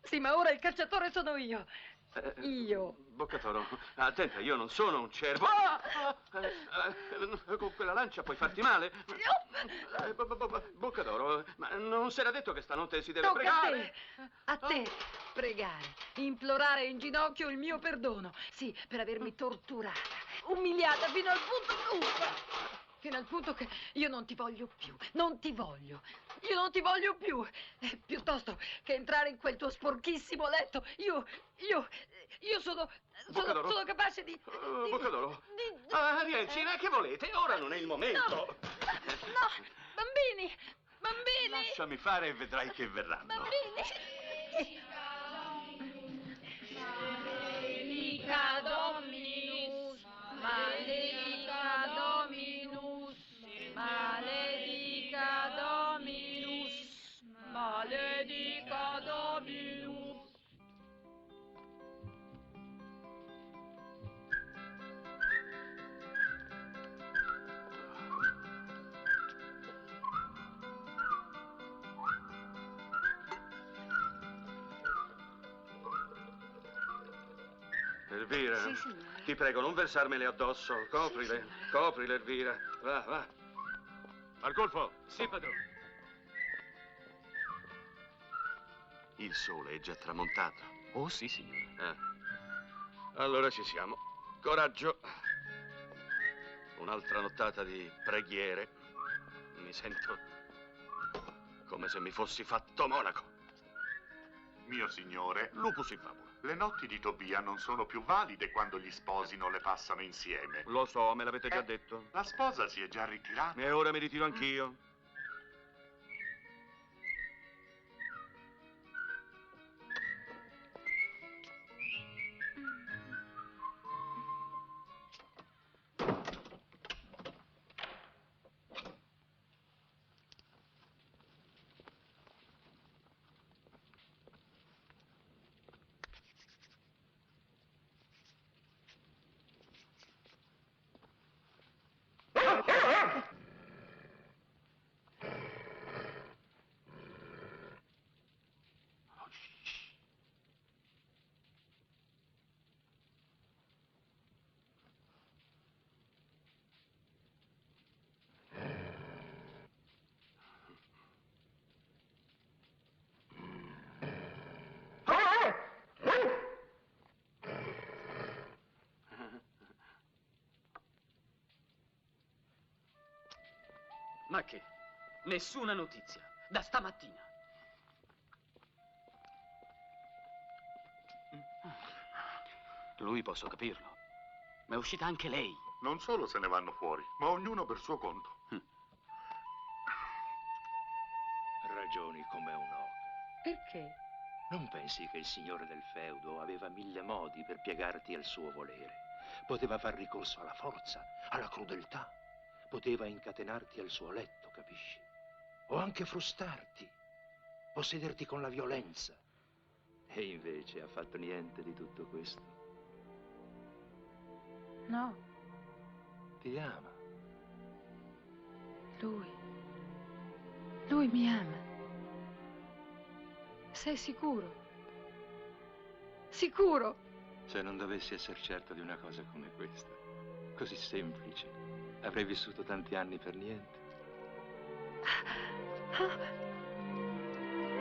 sì, ma ora il cacciatore sono io. Io. Boccatoro, attenta, io non sono un cervo. Con quella lancia puoi farti male. Boccatoro, ma non si era detto che stanotte si deve Tocca pregare? a te pregare, implorare in ginocchio il mio perdono. Sì, per avermi torturata, umiliata fino al punto che io non ti voglio più, non ti voglio. Io non ti voglio più. Piuttosto che entrare in quel tuo sporchissimo letto, io sono capace di... Boccadoro. Rienzi, che volete? Ora non è il momento. No, bambini! Lasciami fare e vedrai che verranno. Bambini! Maledica Dominus, maledica Dominus, maledica Dominus, maledica Dominus. Elvira, Sì, signore. ti prego, non versarmele addosso. Coprile, coprile, Elvira. Va, va. Arcolfo. Sì, padrone. Il sole è già tramontato. Oh, sì, signore. Allora ci siamo. Coraggio. Un'altra nottata di preghiere. Mi sento come se mi fossi fatto monaco. Mio signore, Lupus in fabula. le notti di Tobia non sono più valide quando gli sposi non le passano insieme. Lo so, me l'avete già detto. La sposa si è già ritirata. E ora mi ritiro anch'io. Ma che? Nessuna notizia. Da stamattina. Lui posso capirlo. Ma è uscita anche lei. Non solo se ne vanno fuori, ma ognuno per suo conto. Ragioni come un'oca. Perché? Non pensi che il signore del feudo aveva 1000 modi per piegarti al suo volere? Poteva far ricorso alla forza, alla crudeltà. Poteva incatenarti al suo letto, capisci? O anche frustarti, possederti con la violenza. E invece ha fatto niente di tutto questo. No, Ti ama. lui mi ama. Sei sicuro? Sicuro? Se non dovessi essere certo di una cosa come questa, così semplice, avrei vissuto tanti anni per niente.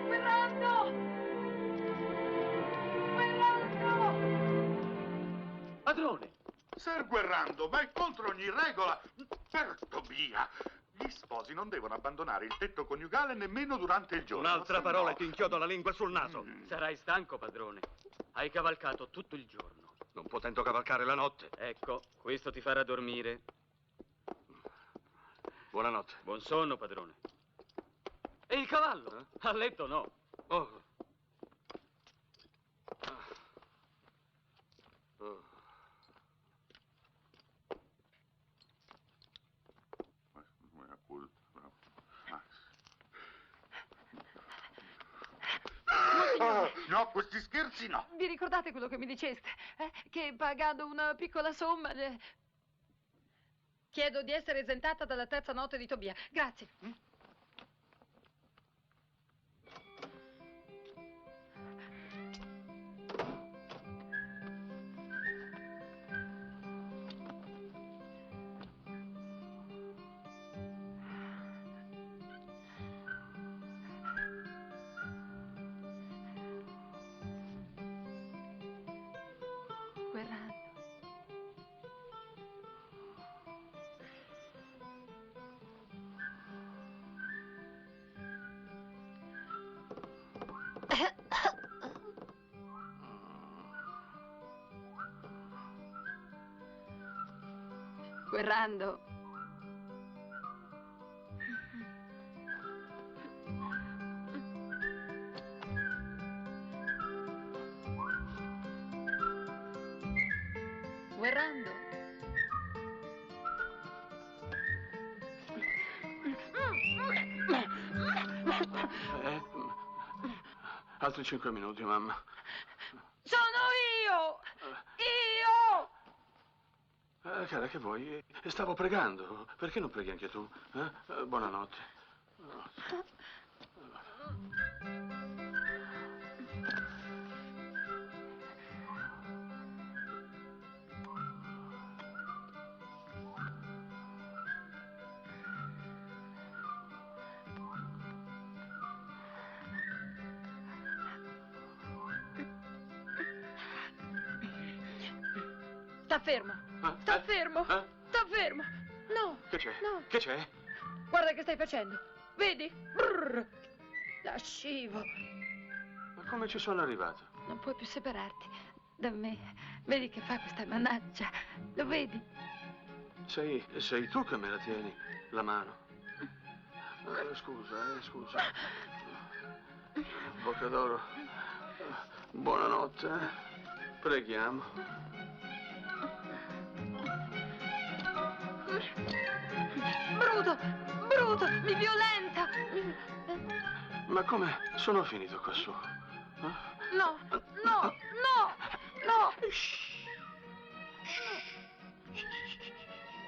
Guerrando! Padrone! Ser Guerrando, vai contro ogni regola. Per Tobia, gli sposi non devono abbandonare il tetto coniugale nemmeno durante il giorno. Un'altra parola e ti inchiodo la lingua sul naso. Sarai stanco, padrone. Hai cavalcato tutto il giorno. Non potendo cavalcare la notte. Ecco, questo ti farà dormire. Buonanotte. Buon sonno, padrone. E il cavallo? A letto no. Oh. No, questi scherzi no. Vi ricordate quello che mi diceste? Che pagando una piccola somma... Chiedo di essere esentata dalla terza notte di Tobia. Grazie. Guerrando. Guerrando. Guerrando. Altri 5 minuti, mamma. Sono io! Io! Cara, che vuoi? Stavo pregando. Perché non preghi anche tu? Buonanotte. Sta fermo. Sta fermo. Sta fermo. No. Che c'è? No. Che c'è? Guarda che stai facendo. Vedi? Brrr. Lascivo. Ma come ci sono arrivato? Non puoi più separarti da me. Vedi che fa questa manaccia. Lo vedi? Sei tu che me la tieni, la mano. Scusa. Bocca d'oro. Buonanotte. Preghiamo. Bruto, mi violenta. Ma come sono finito qua su? No.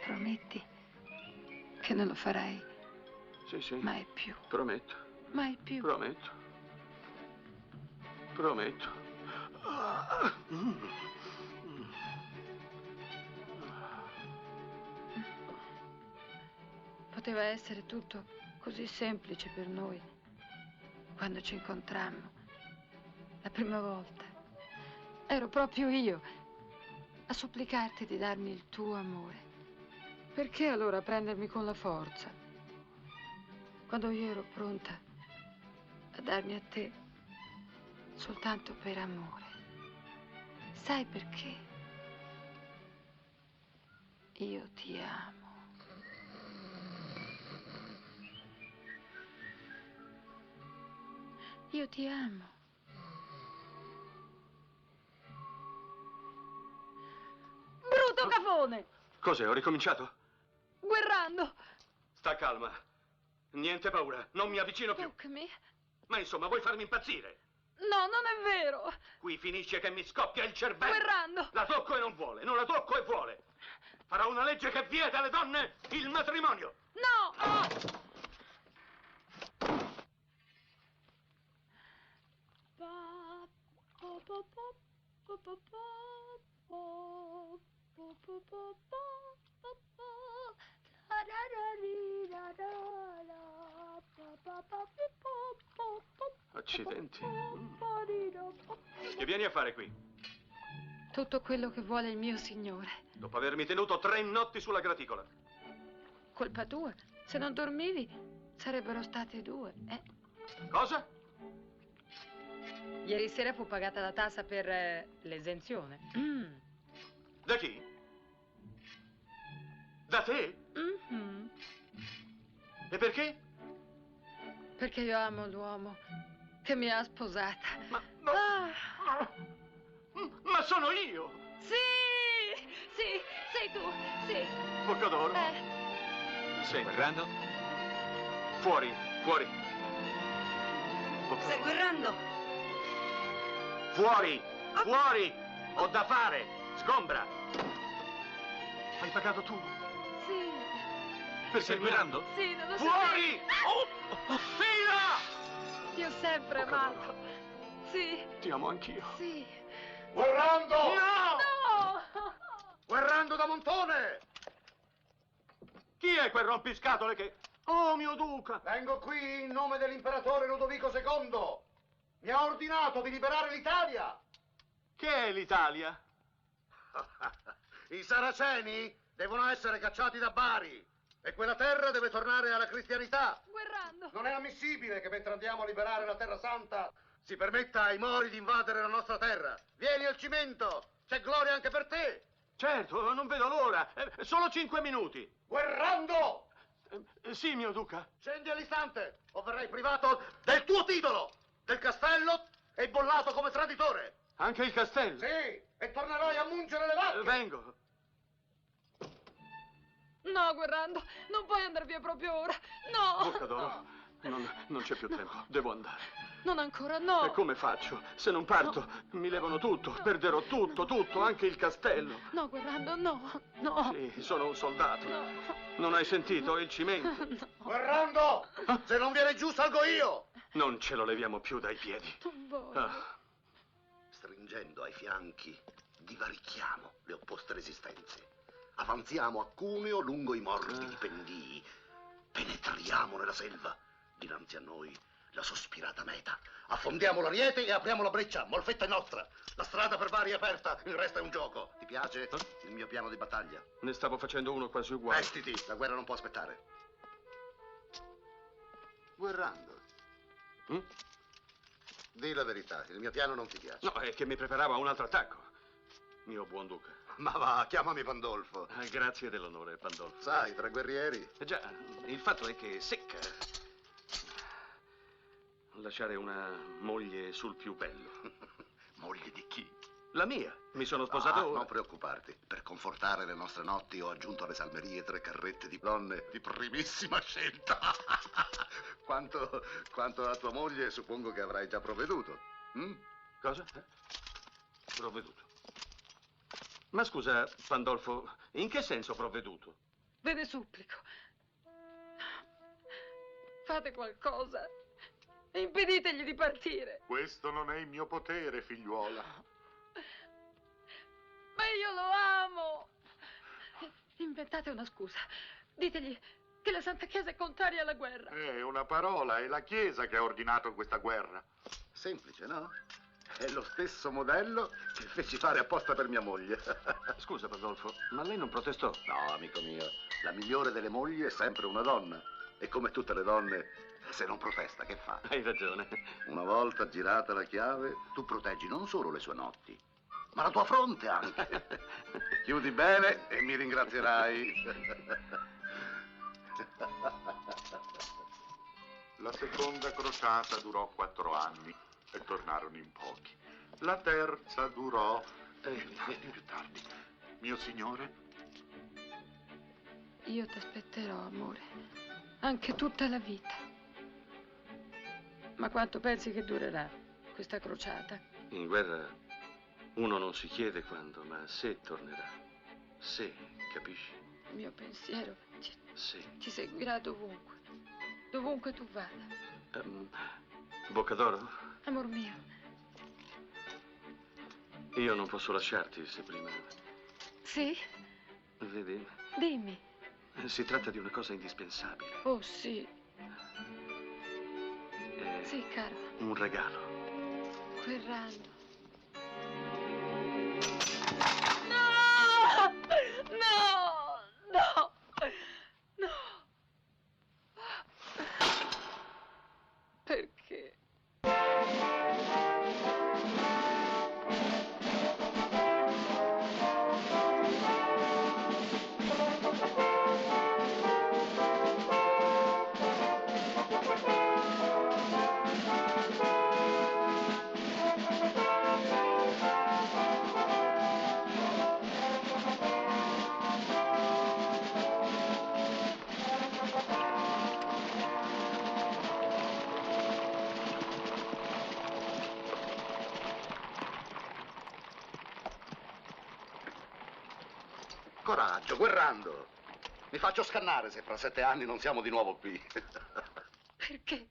Prometti che non lo farai Sì. mai più. Prometto. Mai più. Prometto. Poteva essere tutto così semplice per noi quando ci incontrammo la prima volta. Ero proprio io a supplicarti di darmi il tuo amore. Perché allora prendermi con la forza quando io ero pronta a darmi a te soltanto per amore? Sai perché? Io ti amo. Io ti amo. Brutto cafone! Cos'è? Ho ricominciato? Guerrando! Sta calma. Niente paura. Non mi avvicino più. Toccami. Ma insomma, vuoi farmi impazzire? No, non è vero. Qui finisce che mi scoppia il cervello. Guerrando! La tocco e non vuole. Non la tocco e vuole. Farò una legge che vieta alle donne il matrimonio. No! Accidenti. Che vieni a fare qui? Tutto quello che vuole il mio signore. Dopo avermi tenuto 3 notti sulla graticola. Colpa tua. Se non dormivi, sarebbero state 2, eh? Cosa? Ieri sera fu pagata la tassa per l'esenzione. Da chi? Da te? E perché? Perché io amo l'uomo che mi ha sposata. Ma sono io! Sì, sei tu, sì. Bocca d'oro. Sì. Guerrando? Fuori. Stai guerrando? Fuori! Ho da fare! Sgombra! Hai pagato tu? Sì. Per stai guerrando? Sì, non lo so. Fuori! Fila! Ti ho sempre amato. Sì. Ti amo anch'io. Sì. Guerrando! No! Guerrando da Montone! Chi è quel rompiscatole che... Oh, mio duca! Vengo qui in nome dell'imperatore Ludovico II. Mi ha ordinato di liberare l'Italia. Che è l'Italia? I saraceni devono essere cacciati da Bari e quella terra deve tornare alla cristianità. Guerrando! Non è ammissibile che mentre andiamo a liberare la Terra Santa si permetta ai Mori di invadere la nostra terra. Vieni al cimento, c'è gloria anche per te. Certo, non vedo l'ora. Solo 5 minuti. Guerrando! Sì, mio duca. Scendi all'istante o verrai privato del tuo titolo, del castello e bollato come traditore. Anche il castello? Sì, e tornerai a mungere le vacche. Vengo. No, Guerrando, non puoi andare via proprio ora. No! Bocca d'oro. Non c'è più tempo. Devo andare. Non ancora, no! E come faccio? Se non parto, mi levano tutto. Perderò tutto, anche il castello. No, Guerrando, no. Sì, sono un soldato. Non hai sentito il cimento? No. Guerrando! Se non viene giù, salgo io! Non ce lo leviamo più dai piedi. Non voglio. Stringendo ai fianchi, divarichiamo le opposte resistenze. Avanziamo a Cuneo lungo i morbidi pendii. Penetriamo nella selva. Dinanzi a noi la sospirata meta. Affondiamo l'ariete e apriamo la breccia. Molfetta è nostra. La strada per Bari è aperta, il resto è un gioco. Ti piace il mio piano di battaglia? Ne stavo facendo uno quasi uguale. Vestiti, la guerra non può aspettare. Guerrando. Dì la verità, il mio piano non ti piace. No, è che mi preparavo a un altro attacco, mio buon duca. Ma va, chiamami Pandolfo. Grazie dell'onore, Pandolfo. Sai, tra guerrieri. Già, il fatto è che secca. Lasciare una moglie sul più bello. Moglie di chi? La mia. Mi sono sposato ora. Non preoccuparti. Per confortare le nostre notti ho aggiunto alle salmerie 3 carrette di donne di primissima scelta. Quanto a tua moglie, suppongo che avrai già provveduto. Cosa? Provveduto. Ma scusa, Pandolfo, in che senso provveduto? Ve ne supplico. Fate qualcosa. Impeditegli di partire. Questo non è in mio potere, figliuola. Ma io lo amo. Inventate una scusa. Ditegli che la Santa Chiesa è contraria alla guerra. È una parola, è la Chiesa che ha ordinato questa guerra. Semplice, no? È lo stesso modello che feci fare apposta per mia moglie. Scusa, Pandolfo, ma lei non protestò? No, amico mio. La migliore delle mogli è sempre una donna. E come tutte le donne, se non protesta, che fa? Hai ragione. Una volta girata la chiave, tu proteggi non solo le sue notti, ma la tua fronte anche. Chiudi bene e mi ringrazierai. La seconda crociata durò 4 anni e tornarono in pochi. La terza durò... più tardi. Mio signore? Io ti aspetterò, amore, anche tutta la vita. Ma quanto pensi che durerà questa crociata? In guerra uno non si chiede quando, ma se tornerà. Se, capisci? Il mio pensiero Se. ti seguirà dovunque. Dovunque tu vada. Boccadoro? Amor mio. Io non posso lasciarti se prima... Sì? Vedi? Dimmi. Si tratta di una cosa indispensabile. Oh, sì. Sì, caro. Un regalo. Guerrando. No! No! No! No! Perché? Coraggio, guerrando. Mi faccio scannare se fra 7 anni non siamo di nuovo qui. Perché?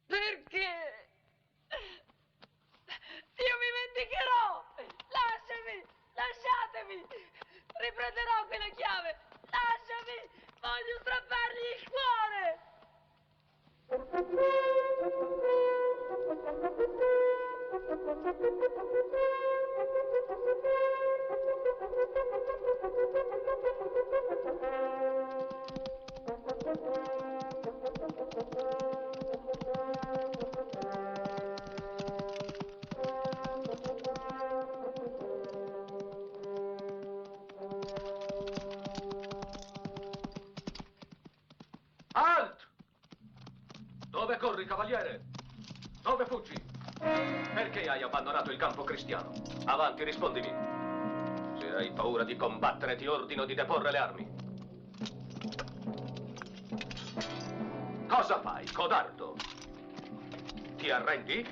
Perché? Io mi vendicherò! Lasciami! Lasciatemi! Riprenderò quella chiave! Lasciami! Voglio strappargli il cuore! Halt! Dove corri, cavaliere? Dove fuggi? Perché hai abbandonato il campo cristiano? Avanti, rispondimi. Se hai paura di combattere, ti ordino di deporre le armi. Cosa fai, codardo? Ti arrendi?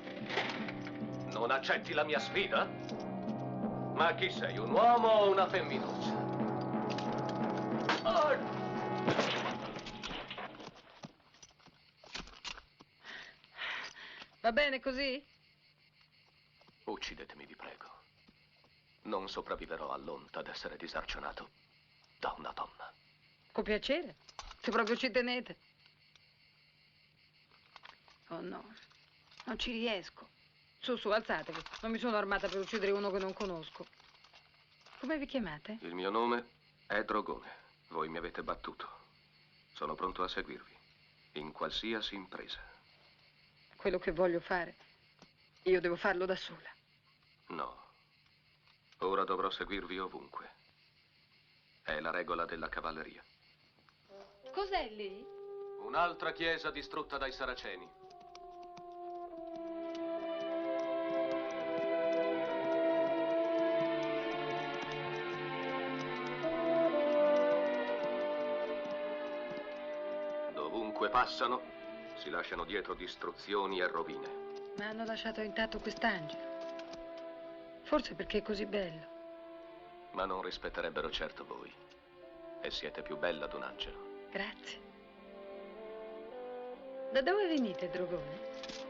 Non accetti la mia sfida? Ma chi sei, un uomo o una femminuccia? Va bene così? Uccidetemi, vi prego. Non sopravviverò all'onta d'essere disarcionato da una donna. Con piacere. Se proprio ci tenete. Oh no, non ci riesco. Su, alzatevi. Non mi sono armata per uccidere uno che non conosco. Come vi chiamate? Il mio nome è Drogone. Voi mi avete battuto. Sono pronto a seguirvi, in qualsiasi impresa. Quello che voglio fare, io devo farlo da sola. No. Ora dovrò seguirvi ovunque. È la regola della cavalleria. Cos'è lì? Un'altra chiesa distrutta dai Saraceni. Dovunque passano, si lasciano dietro distruzioni e rovine. Ma hanno lasciato intatto quest'angelo. Forse perché è così bello. Ma non rispetterebbero certo voi. E siete più bella d'un angelo. Grazie. Da dove venite, Drogone?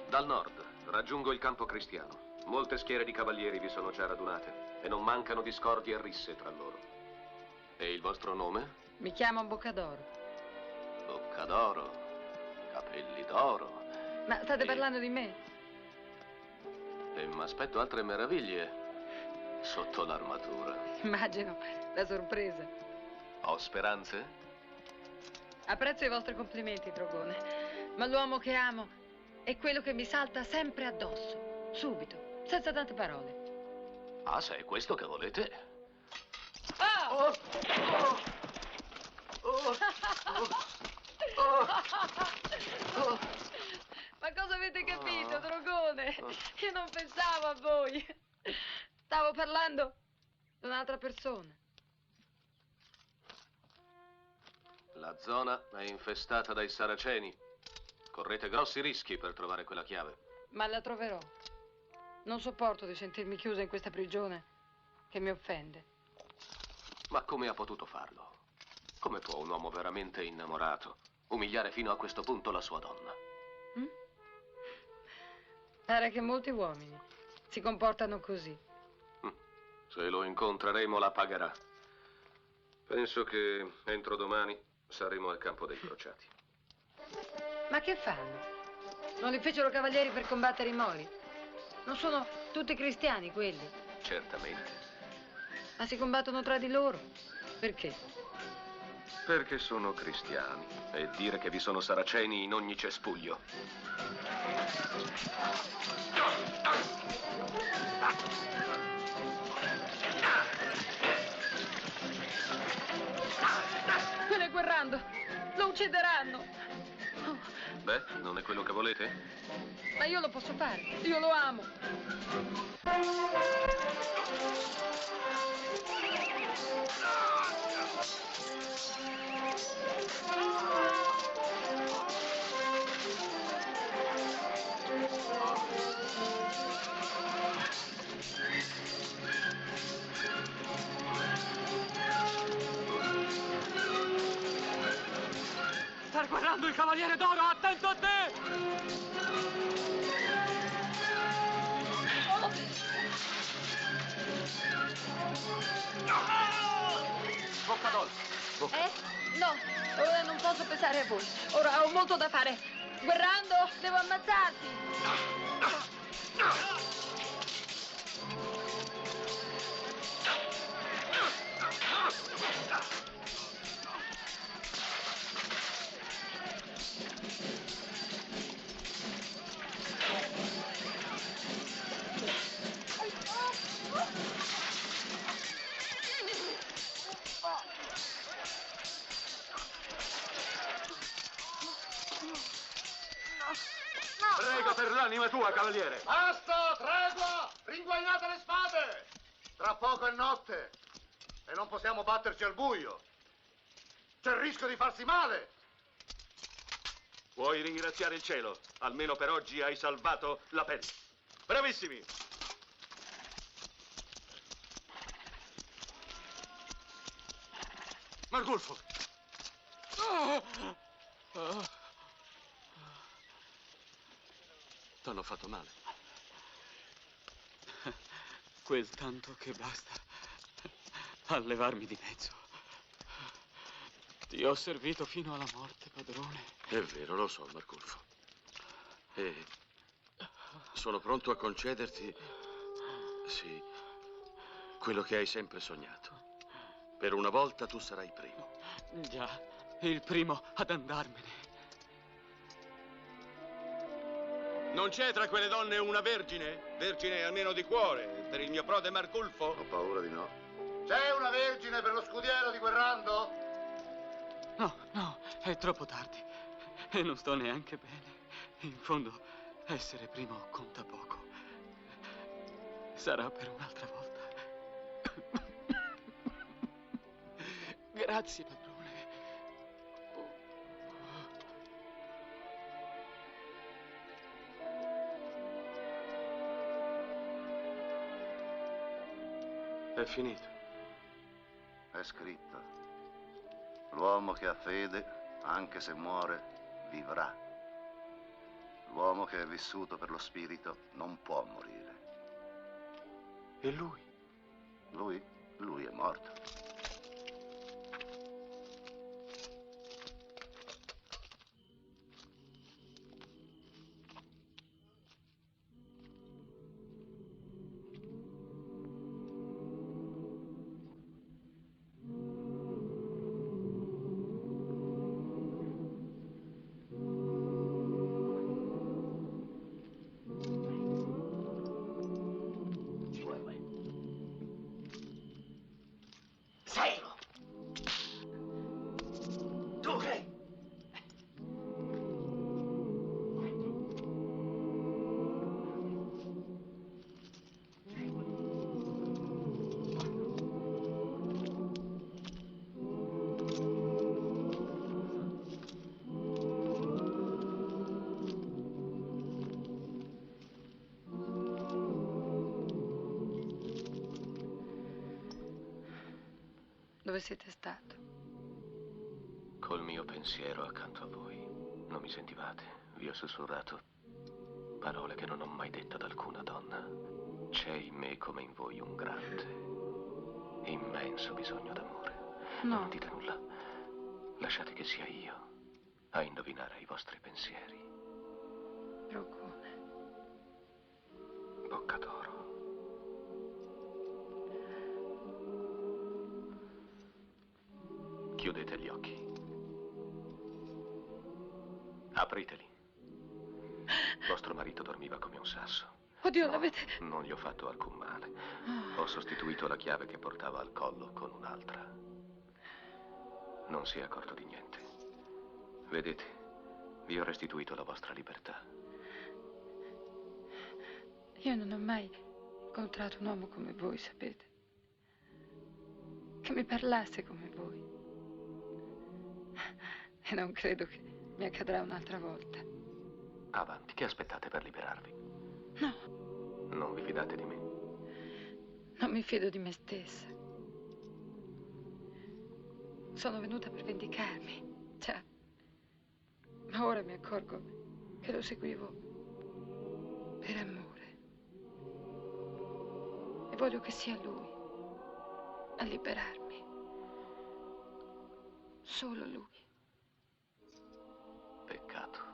Dal nord raggiungo il campo cristiano. Molte schiere di cavalieri vi sono già radunate e non mancano discordie e risse tra loro. E il vostro nome? Mi chiamo Boccadoro. Bocca d'oro, capelli d'oro. Ma state parlando di me? E mi aspetto altre meraviglie sotto l'armatura. Immagino la sorpresa. Ho speranze? Apprezzo i vostri complimenti, Drogone, ma l'uomo che amo è quello che mi salta sempre addosso, subito, senza tante parole. Ah, se è questo che volete? Oh! Ma cosa avete capito, Drogone? Io non pensavo a voi. Stavo parlando di un'altra persona. La zona è infestata dai Saraceni. Correte grossi rischi per trovare quella chiave. Ma la troverò. Non sopporto di sentirmi chiusa in questa prigione che mi offende. Ma come ha potuto farlo? Come può un uomo veramente innamorato umiliare fino a questo punto la sua donna? Pare che molti uomini si comportano così. Se lo incontreremo la pagherà. Penso che entro domani saremo al campo dei crociati. Ma che fanno? Non li fecero cavalieri per combattere i Mori? Non sono tutti cristiani quelli? Certamente. Ma si combattono tra di loro? Perché? Perché sono cristiani. E dire che vi sono saraceni in ogni cespuglio. Viene guerrando! Lo uccideranno! Beh, non è quello che volete? Ma io lo posso fare! Io lo amo! Sta guardando il Cavaliere d'Oro, attento a te! Boccadoro! No, ora non posso pensare a voi. Ora ho molto da fare. Guerrando, devo ammazzarti. Prega per l'anima tua, cavaliere! Basta, tregua! Ringuainate le spade! Tra poco è notte e non possiamo batterci al buio. C'è il rischio di farsi male. Puoi ringraziare il cielo. Almeno per oggi hai salvato la pelle. Bravissimi! Margulfo! T'hanno fatto male. Quel tanto che basta a levarmi di mezzo. Ti ho servito fino alla morte, padrone. È vero, lo so, Marculfo. E sono pronto a concederti, sì, quello che hai sempre sognato. Per una volta tu sarai primo. Già, il primo ad andarmene. Non c'è tra quelle donne una vergine? Vergine almeno di cuore, per il mio prode Marculfo? Ho paura di no. C'è una vergine per lo scudiero di Guerrando? No, no, è troppo tardi. E non sto neanche bene. In fondo, essere primo conta poco. Sarà per un'altra volta. Grazie, padrone. È finito. È scritto. L'uomo che ha fede, anche se muore, vivrà. L'uomo che è vissuto per lo spirito non può morire. E lui? Lui è morto. Seilo! Tu che? Dove siete stato? Col mio pensiero accanto a voi. Non mi sentivate? Vi ho sussurrato parole che non ho mai detto ad alcuna donna. C'è in me come in voi un grande, immenso bisogno d'amore. No. Non dite nulla. Lasciate che sia io a indovinare i vostri pensieri. Procone. Bocca d'oro. Chiudete gli occhi. Apriteli. Vostro marito dormiva come un sasso. Oddio, l'avete... Non gli ho fatto alcun male. Ho sostituito la chiave che portava al collo con un'altra. Non si è accorto di niente. Vedete, vi ho restituito la vostra libertà. Io non ho mai incontrato un uomo come voi, sapete? Che mi parlasse come voi. E non credo che mi accadrà un'altra volta. Avanti, che aspettate per liberarvi? No, Non vi fidate di me? non mi fido di me stessa. Sono venuta per vendicarmi, già. Ma ora mi accorgo che lo seguivo per amore. E voglio che sia lui a liberarmi. Solo lui. Peccato.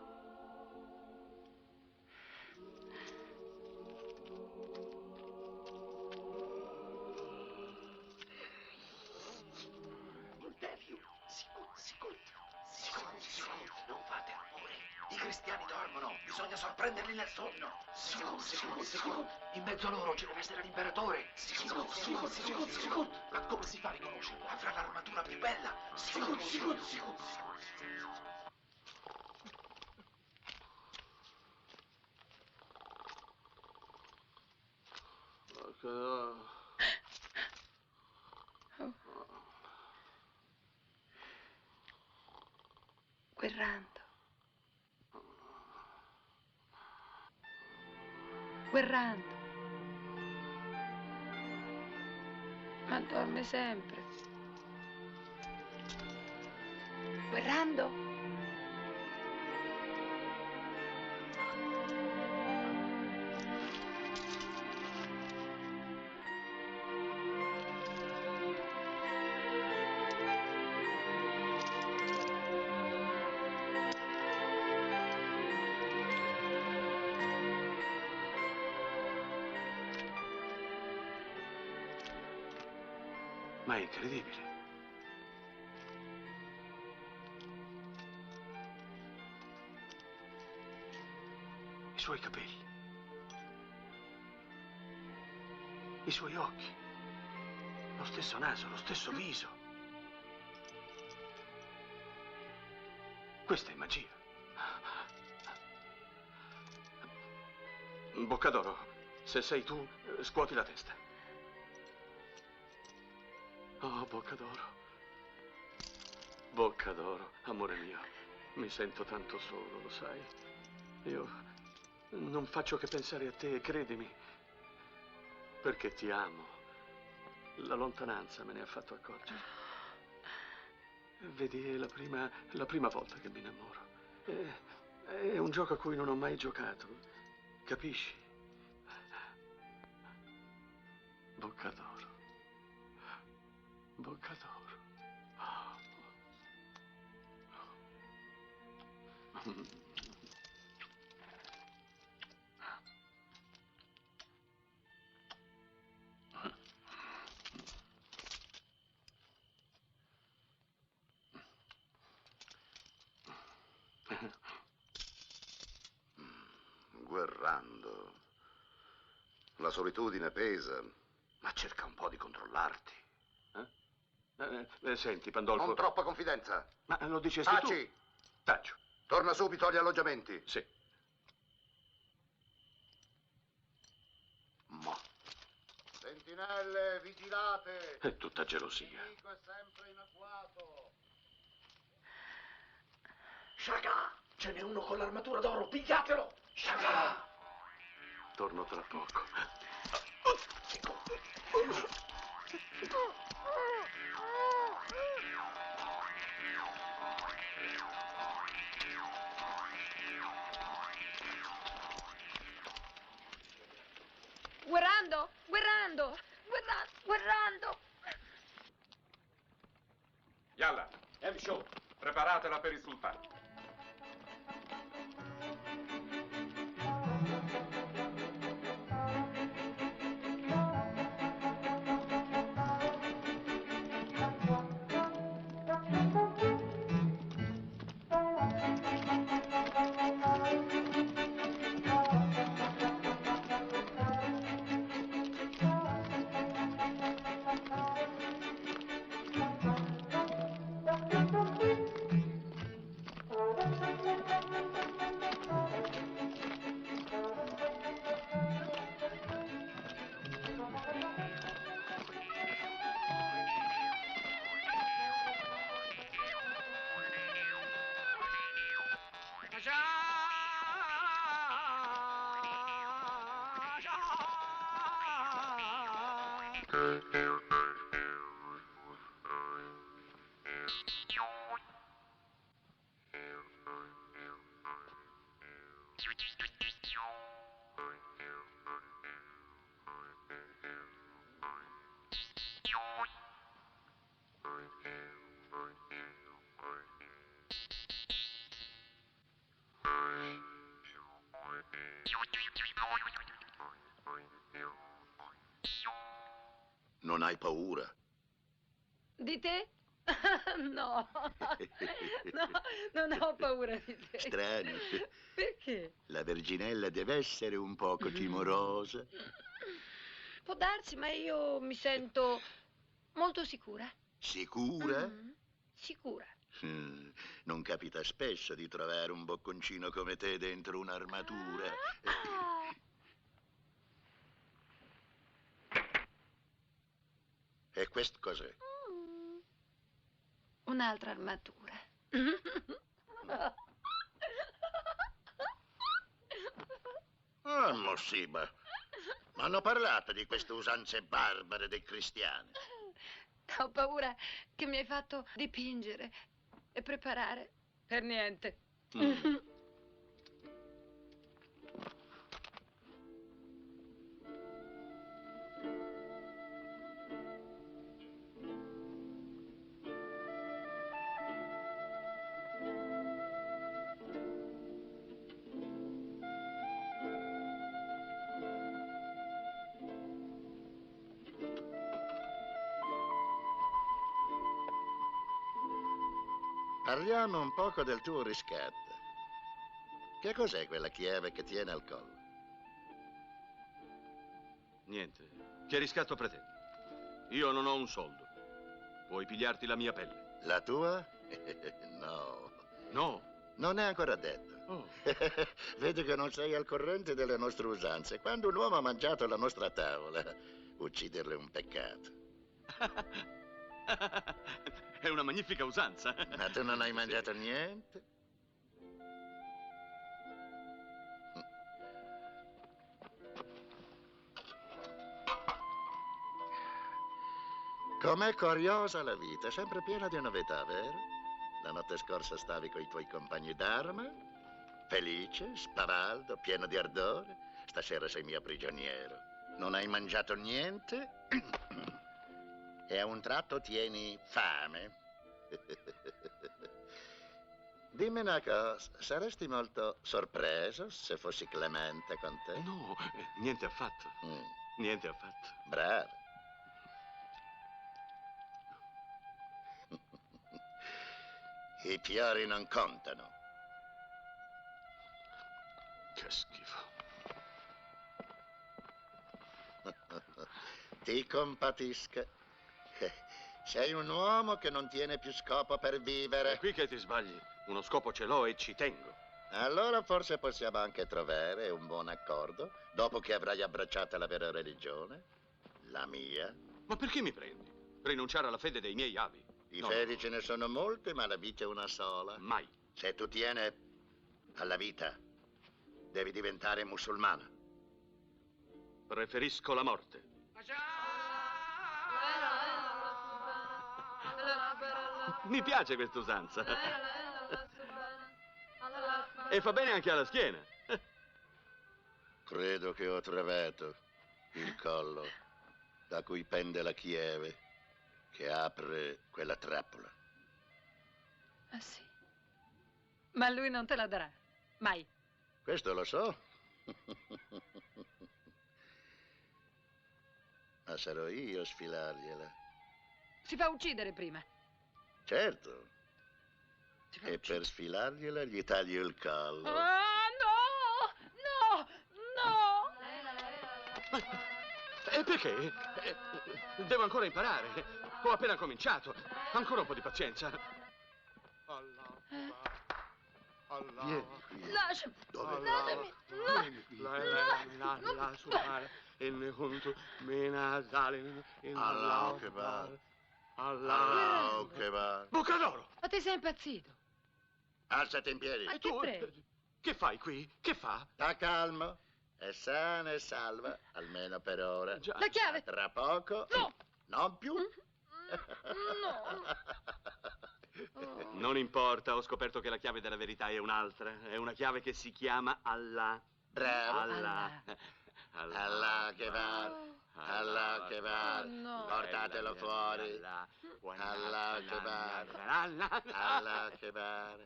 Non fate rumore. I cristiani dormono. Bisogna sorprenderli nel sonno. Sicuro. In mezzo a loro ci deve essere l'imperatore. Sicuro. Ma come si fa a riconoscerlo? Avrà l'armatura più bella. Sicuro. Guerrando. Guerrando. Ma dorme sempre. Guerrando. Ma è incredibile. I suoi capelli. I suoi occhi. Lo stesso naso, lo stesso viso. Questa è magia. Boccadoro, se sei tu, scuoti la testa. Oh, Boccadoro. Boccadoro, amore mio, mi sento tanto solo, lo sai. Io non faccio che pensare a te, credimi. Perché ti amo. La lontananza me ne ha fatto accorgere. Vedi, è la prima volta che mi innamoro. È un gioco a cui non ho mai giocato. Capisci? Boccadoro. Boccadoro. Guerrando. La solitudine pesa. Ma cerca un po' di controllarti. Senti, Pandolfo... Non troppa confidenza. Ma lo dicesti Taci! tu? Taccio. Torna subito agli alloggiamenti. Sì. Ma... Sentinelle, vigilate! È tutta gelosia. Il nemico è sempre in agguato. Shaka! Ce n'è uno con l'armatura d'oro, pigliatelo! Shaka! Torno tra poco. Guerrando! Guerrando! Guerrando! Yalla, show. Preparatela per il sultano. Non hai paura? Di te? No. No, non ho paura di te. Strano. Perché? La Verginella deve essere un poco timorosa. Può darsi, ma io mi sento molto sicura. Sicura? Sicura. Non capita spesso di trovare un bocconcino come te dentro un'armatura. E questo cos'è? Un'altra armatura. Ah, Mossiba. Mi hanno parlato di queste usanze barbare dei cristiani. Ho paura che mi hai fatto dipingere e preparare per niente. Parliamo un poco del tuo riscatto. Che cos'è quella chiave che tiene al collo? Niente. Che riscatto pretendi? Io non ho un soldo. Puoi pigliarti la mia pelle. La tua? No. No? Non è ancora detto. Oh. Vedo che non sei al corrente delle nostre usanze. Quando un uomo ha mangiato alla nostra tavola, ucciderlo è un peccato. È una magnifica usanza. Ma tu non hai mangiato niente? Com'è curiosa la vita, sempre piena di novità, vero? La notte scorsa stavi coi tuoi compagni d'arma, felice, spavaldo, pieno di ardore. Stasera sei mio prigioniero. Non hai mangiato niente e a un tratto tieni fame. Dimmi una cosa, saresti molto sorpreso se fossi clemente con te? No, niente affatto. Niente affatto. Bravo. I fiori non contano. Che schifo. Ti compatisco. Sei un uomo che non tiene più scopo per vivere. È qui che ti sbagli. Uno scopo ce l'ho e ci tengo. Allora forse possiamo anche trovare un buon accordo, dopo che avrai abbracciato la vera religione, la mia. Ma perché mi prendi? Rinunciare alla fede dei miei avi? Di fedi ce ne sono molte, ma la vita è una sola. Mai. Se tu tieni alla vita, devi diventare musulmano. Preferisco la morte. Mi piace questa usanza. E fa bene anche alla schiena. Credo che ho trovato il collo da cui pende la chiave che apre quella trappola. Ah sì? Ma lui non te la darà, mai. Questo lo so. Ma sarò io a sfilargliela. Si fa uccidere prima. Certo. E per sfilargliela gli taglio il collo. Ah, no! No! No! E perché? Devo ancora imparare. Ho appena cominciato. Ancora un po' di pazienza. Vieni qui. Lasciami! Dove Lasciami! Allahu Akbar. Allahu Akbar. Bocca d'oro! Ma ti sei impazzito? Alzati in piedi. Ma che pregi? Che fai qui? Che fa? Sta calmo. È sana e salva, almeno per ora. La chiave! Tra poco. No! Non più. Non importa, ho scoperto che la chiave della verità è un'altra. È una chiave che si chiama Allah. Bravo. Allah. Allah che va. Allah che va. Portatelo fuori. Allah che va. Allah che va.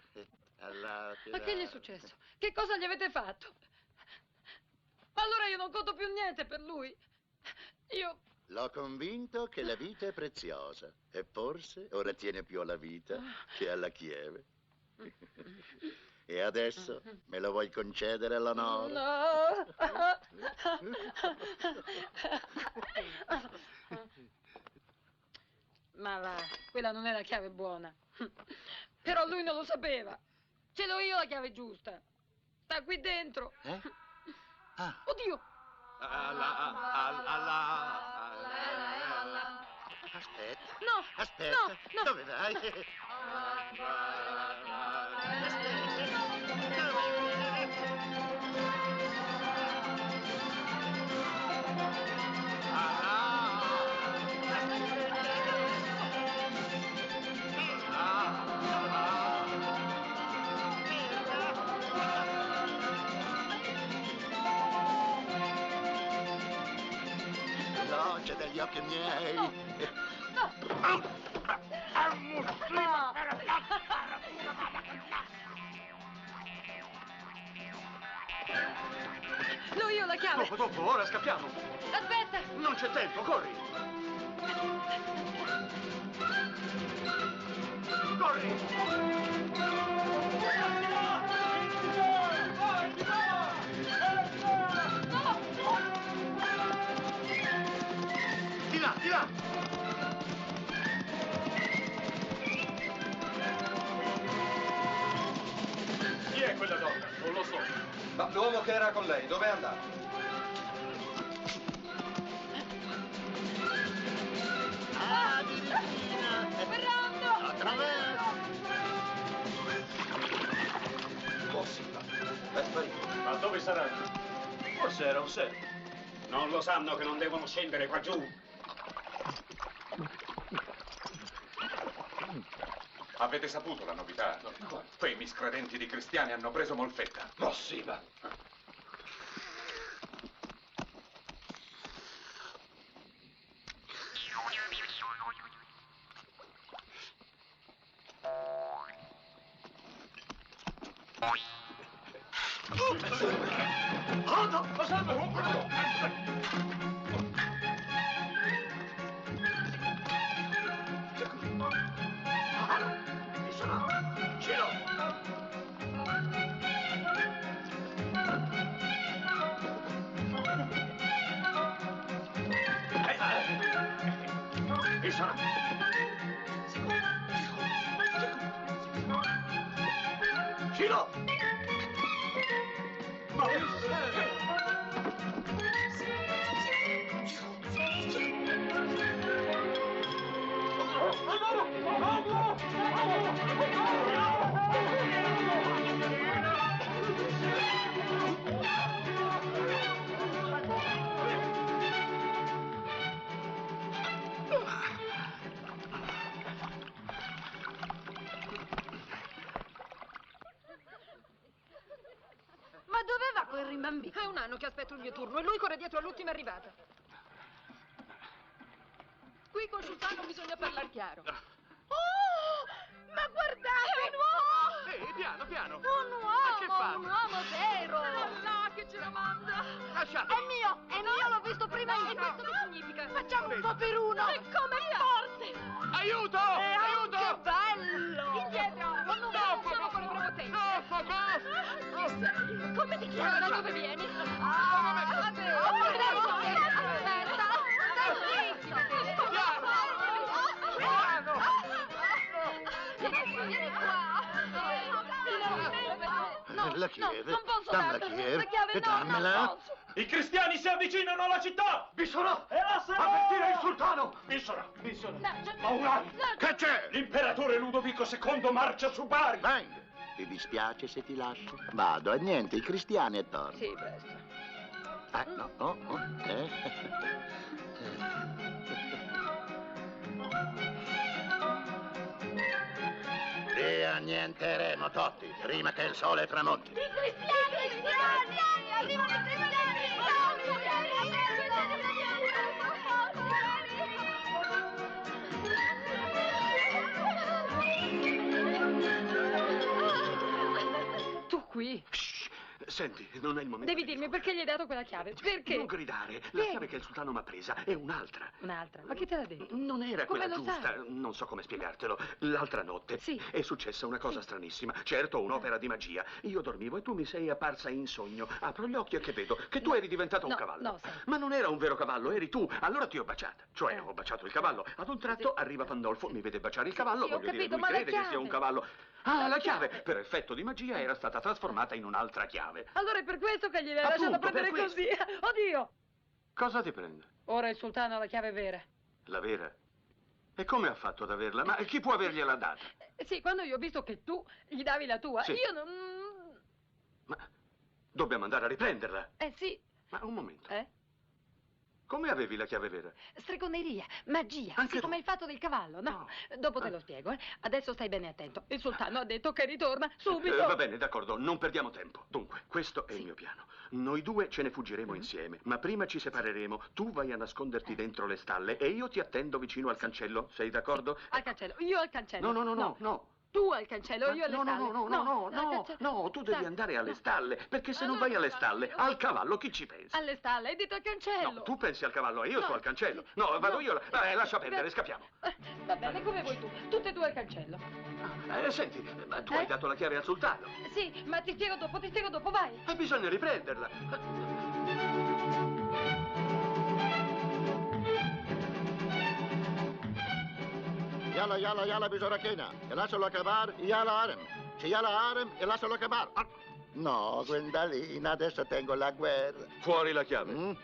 Allah che va. Ma che gli è successo? Che cosa gli avete fatto? Allora io non conto più niente per lui. Io... L'ho convinto che la vita è preziosa e forse ora tiene più alla vita che alla chiave. E adesso me lo vuoi concedere l'onore? No! Ma va, quella non è la chiave buona. Però lui non lo sapeva. Ce l'ho io la chiave giusta. Sta qui dentro. Oddio! Aspetta. No! Aspetta. No, no. Dove vai? Luce degli occhi miei. Lui io la chiave. Dopo, ora scappiamo. Aspetta. Non c'è tempo, corri. Di là, di là! Chi è quella donna? Non lo so. Ma l'uomo che era con lei, dove è andato? Ah, di vicina! Ferrando! Attraverso! Possibile. È sparito. Ma dove sarà? Forse era un servo. Non lo sanno che non devono scendere qua giù. Avete saputo la novità? Quei miscredenti di cristiani hanno preso Molfetta. Possibile. Ciro! Ma dove va quel rimbambito? È un anno che aspetto il mio turno e lui corre dietro all'ultima arrivata. Qui con Sultano bisogna parlare chiaro. Oh! Ma guardate! È un uomo! Piano, piano! Un uomo! Ma che fate? Un uomo vero! là che ce la manda! È mio, l'ho visto prima io! Questo che significa? Facciamo un po' per uno! E come forte! Aiuto! Aiuto! Che bello! Indietro! Ma non funziona con le prepotenti! Chi sei? Come ti chiami? Da dove vieni? Aspetta! Stai zitto! Vieni qua! No, La chiave. non posso Dammi la dartela. chiave. La chiave E no, dammela. non posso. I cristiani si avvicinano alla città! Bisogna avvertire il sultano! Bisogna! Maulani! Che c'è? L'imperatore Ludovico II marcia su Bari! Venga. Ti dispiace se ti lascio? Vado, e niente, i cristiani e torno. Sì, presto. No, oh. Via, niente remo, Totti, prima che il sole tramonti. I cristiani! Arrivano i Tu qui? Senti, non è il momento. Devi dirmi perché gli hai dato quella chiave. Perché? Non gridare. La chiave che il sultano mi ha presa è un'altra. Un'altra? Ma chi te l'ha detto? Non era Come quella lo giusta. sai? Non so come spiegartelo. L'altra notte è successa una cosa stranissima. Certo, un'opera di magia. Io dormivo e tu mi sei apparsa in sogno. Apro gli occhi e che vedo? Che tu eri diventato un cavallo. No, senti. Ma non era un vero cavallo, eri tu. Allora ti ho baciata. Cioè, ho baciato il cavallo. Ad un tratto arriva Pandolfo, mi vede baciare il cavallo. Sì, ho voglio dire, capito, lui ma la crede che sia chiave? un cavallo. Ah, la chiave, per effetto di magia, era stata trasformata in un'altra chiave. Allora è per questo che gliel'hai Appunto, lasciata prendere per questo. così. Oddio! Cosa ti prende? Ora il sultano ha la chiave vera. La vera? E come ha fatto ad averla? Ma chi può avergliela data? Sì, quando io ho visto che tu gli davi la tua, Sì. io non... Dobbiamo andare a riprenderla. Sì. Ma un momento. Eh? Come avevi la chiave vera? Stregoneria, magia, sì, come il fatto del cavallo, no? Dopo te lo spiego, eh. Adesso stai bene attento. Il sultano ha detto che ritorna subito. Va bene, d'accordo, non perdiamo tempo. Dunque, questo è il mio piano. Noi due ce ne fuggiremo insieme, ma prima ci separeremo. Tu vai a nasconderti dentro le stalle e io ti attendo vicino al cancello. Sei d'accordo? Al cancello, io al cancello. No. Tu al cancello, io alle No, stalle. no, tu devi andare alle stalle, perché se non vai alle stalle, al cavallo chi ci pensa? Alle stalle, hai detto al cancello. No, tu pensi al cavallo e io sto al cancello. No, vado io. Lascia perdere, scappiamo. Va bene, come vuoi tu. Tutte e due al cancello. Senti, ma tu hai dato la chiave al sultano. Sì, ma ti spiego dopo, vai. E bisogna riprenderla. Yala, bisorakena. E lascialo acabar, yala arem. Se yala arem, e lascialo acabar. No, Gwendalina, adesso tengo la guerra. Fuori la chiave.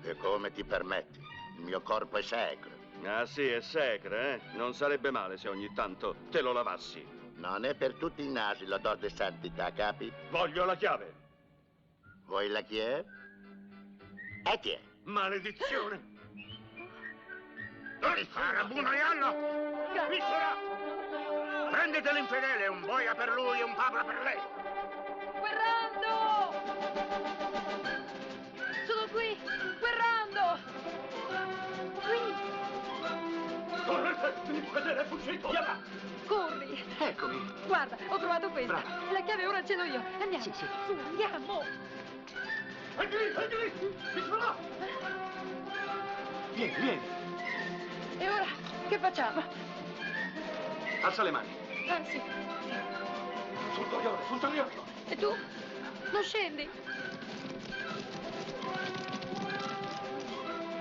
E come ti permetti? Il mio corpo è sacro. Ah sì, è sacro, eh? Non sarebbe male se ogni tanto te lo lavassi. Non è per tutti i nasi l'odor di santità, capi? Voglio la chiave. Vuoi la chiave? E chi è? Maledizione! Farabuno Iallo! Viscera! Prendete l'infedele, un boia per lui e un papra per lei! Guerrando! Sono qui! Guerrando! Qui! Correte! L'infedele è fuggito! Via là! Corri! Eccomi! Guarda, ho trovato questa! Brava. La chiave ora ce l'ho io! Andiamo! Sì. Su, andiamo! Vieni! Viscera! Vieni! E ora che facciamo? Alza le mani. Ah, sì. Sul tagliolo! E tu? Non scendi?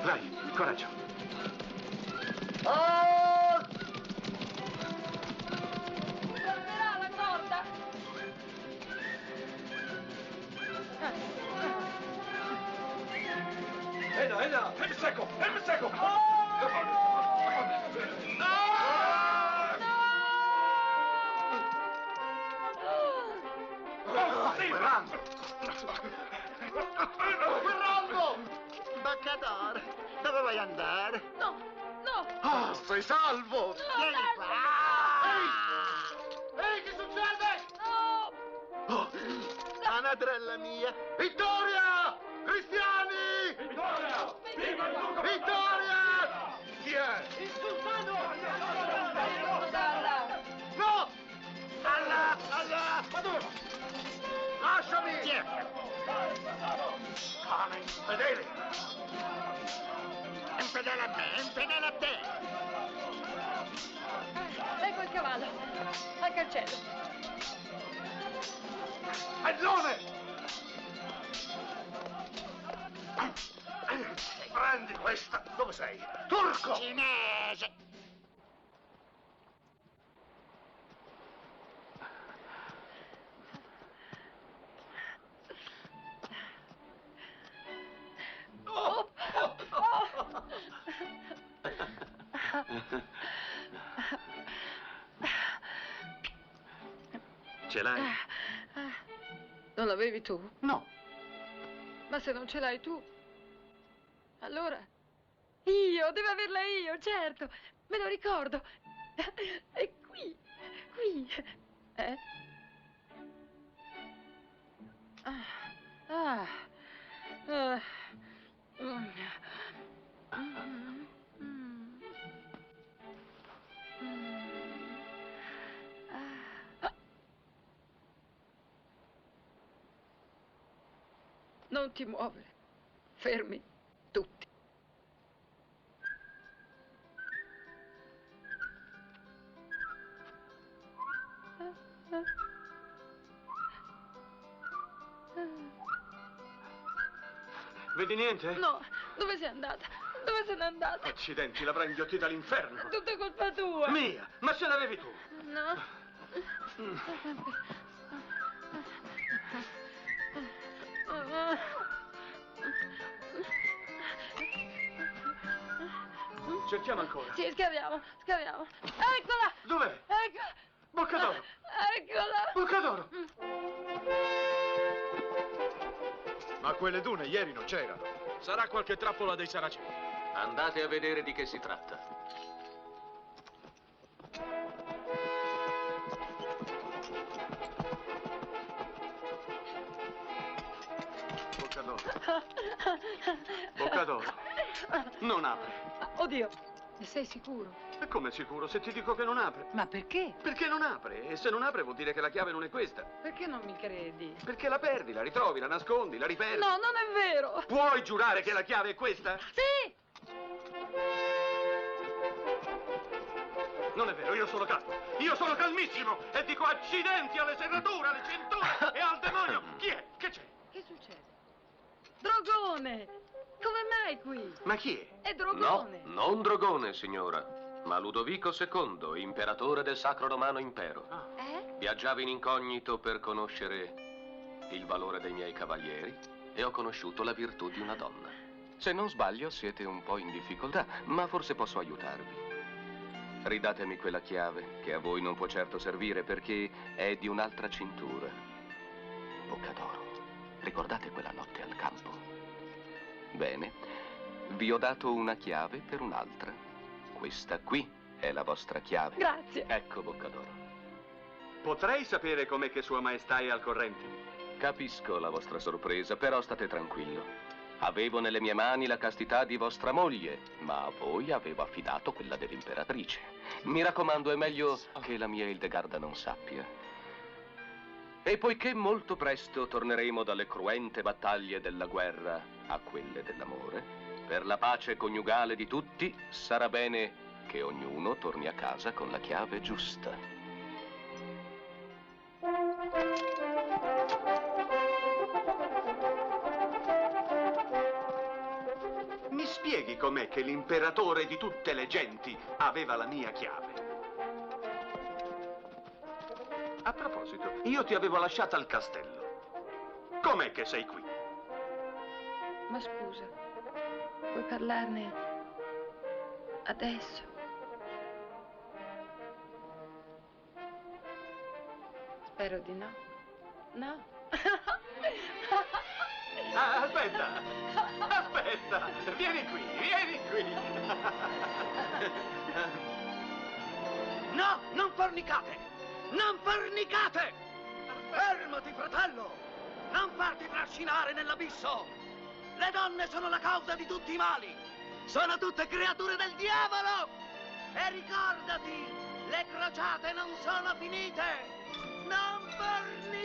Vai, coraggio. Salverà la corda! Eda! Fermi secco! Guerrando! Baccador, dove vuoi andare? No! Ah, sei salvo! Vieni qua! Ehi, che succede? Oh, anadrella mia! Vittoria! Cristiani! Vittoria! Chi è? Il sultano! No! Allah! Ma dove va? Lasciami! Chi è? Cane infedele! Infedele a me, infedele a te! Ecco il cavallo! Al cancello! Mezzone! Prendi questa! Dove sei? Turco! Cinese! Ce l'hai? Non l'avevi tu? No. Ma se non ce l'hai tu, allora io, devo averla io, certo, me lo ricordo. È qui. Non ti muovere. Fermi tutti. Vedi niente? No, dove sei andata? Dove se n'è andata? Accidenti, l'avrai inghiottita all'inferno. Tutta colpa tua. Mia, ma se l'avevi tu. No. Cerchiamo ancora. Sì, scaviamo. Eccola! Dov'è? Eccola! Boccadoro! Eccola! Boccadoro! Ma quelle dune ieri non c'erano. Sarà qualche trappola dei saraceni. Andate a vedere di che si tratta. Boccadoro. Non apre. Oddio, Ne sei sicuro? E come sicuro? Se ti dico che non apre. Ma perché? Perché non apre? E se non apre vuol dire che la chiave non è questa. Perché non mi credi? Perché la perdi, la ritrovi, la nascondi, la riperdi. No, non è vero! Puoi giurare che la chiave è questa? Sì! Non è vero, io sono calmo. Io sono calmissimo e dico accidenti alle serrature, alle cinture e al demonio. Chi è? Che c'è? Che succede? Drogone! Come mai qui? Ma chi è? È Drogone! No, non Drogone, signora, ma Ludovico II, imperatore del Sacro Romano Impero. Viaggiavo in incognito per conoscere il valore dei miei cavalieri e ho conosciuto la virtù di una donna. Se non sbaglio, siete un po' in difficoltà, ma forse posso aiutarvi. Ridatemi quella chiave, che a voi non può certo servire perché è di un'altra cintura. Boccadoro, ricordate quella notte al campo? Bene, vi ho dato una chiave per un'altra. Questa qui è la vostra chiave. Grazie. Ecco, Boccadoro. Potrei sapere com'è che Sua Maestà è al corrente? Capisco la vostra sorpresa, però state tranquillo. Avevo nelle mie mani la castità di vostra moglie, ma a voi avevo affidato quella dell'imperatrice. Mi raccomando, è meglio che la mia Hildegarda non sappia. E poiché molto presto torneremo dalle cruente battaglie della guerra a quelle dell'amore, per la pace coniugale di tutti, sarà bene che ognuno torni a casa con la chiave giusta. Mi spieghi com'è che l'imperatore di tutte le genti aveva la mia chiave? A proposito, io ti avevo lasciata al castello. Com'è che sei qui? Ma scusa, puoi parlarne adesso? Spero di no. No? Ah, aspetta! Aspetta! Vieni qui, vieni qui! No, non fornicate! Non fornicate! Fermati, fratello! Non farti trascinare nell'abisso! Le donne sono la causa di tutti i mali! Sono tutte creature del diavolo! E ricordati, le crociate non sono finite! Non fornicate!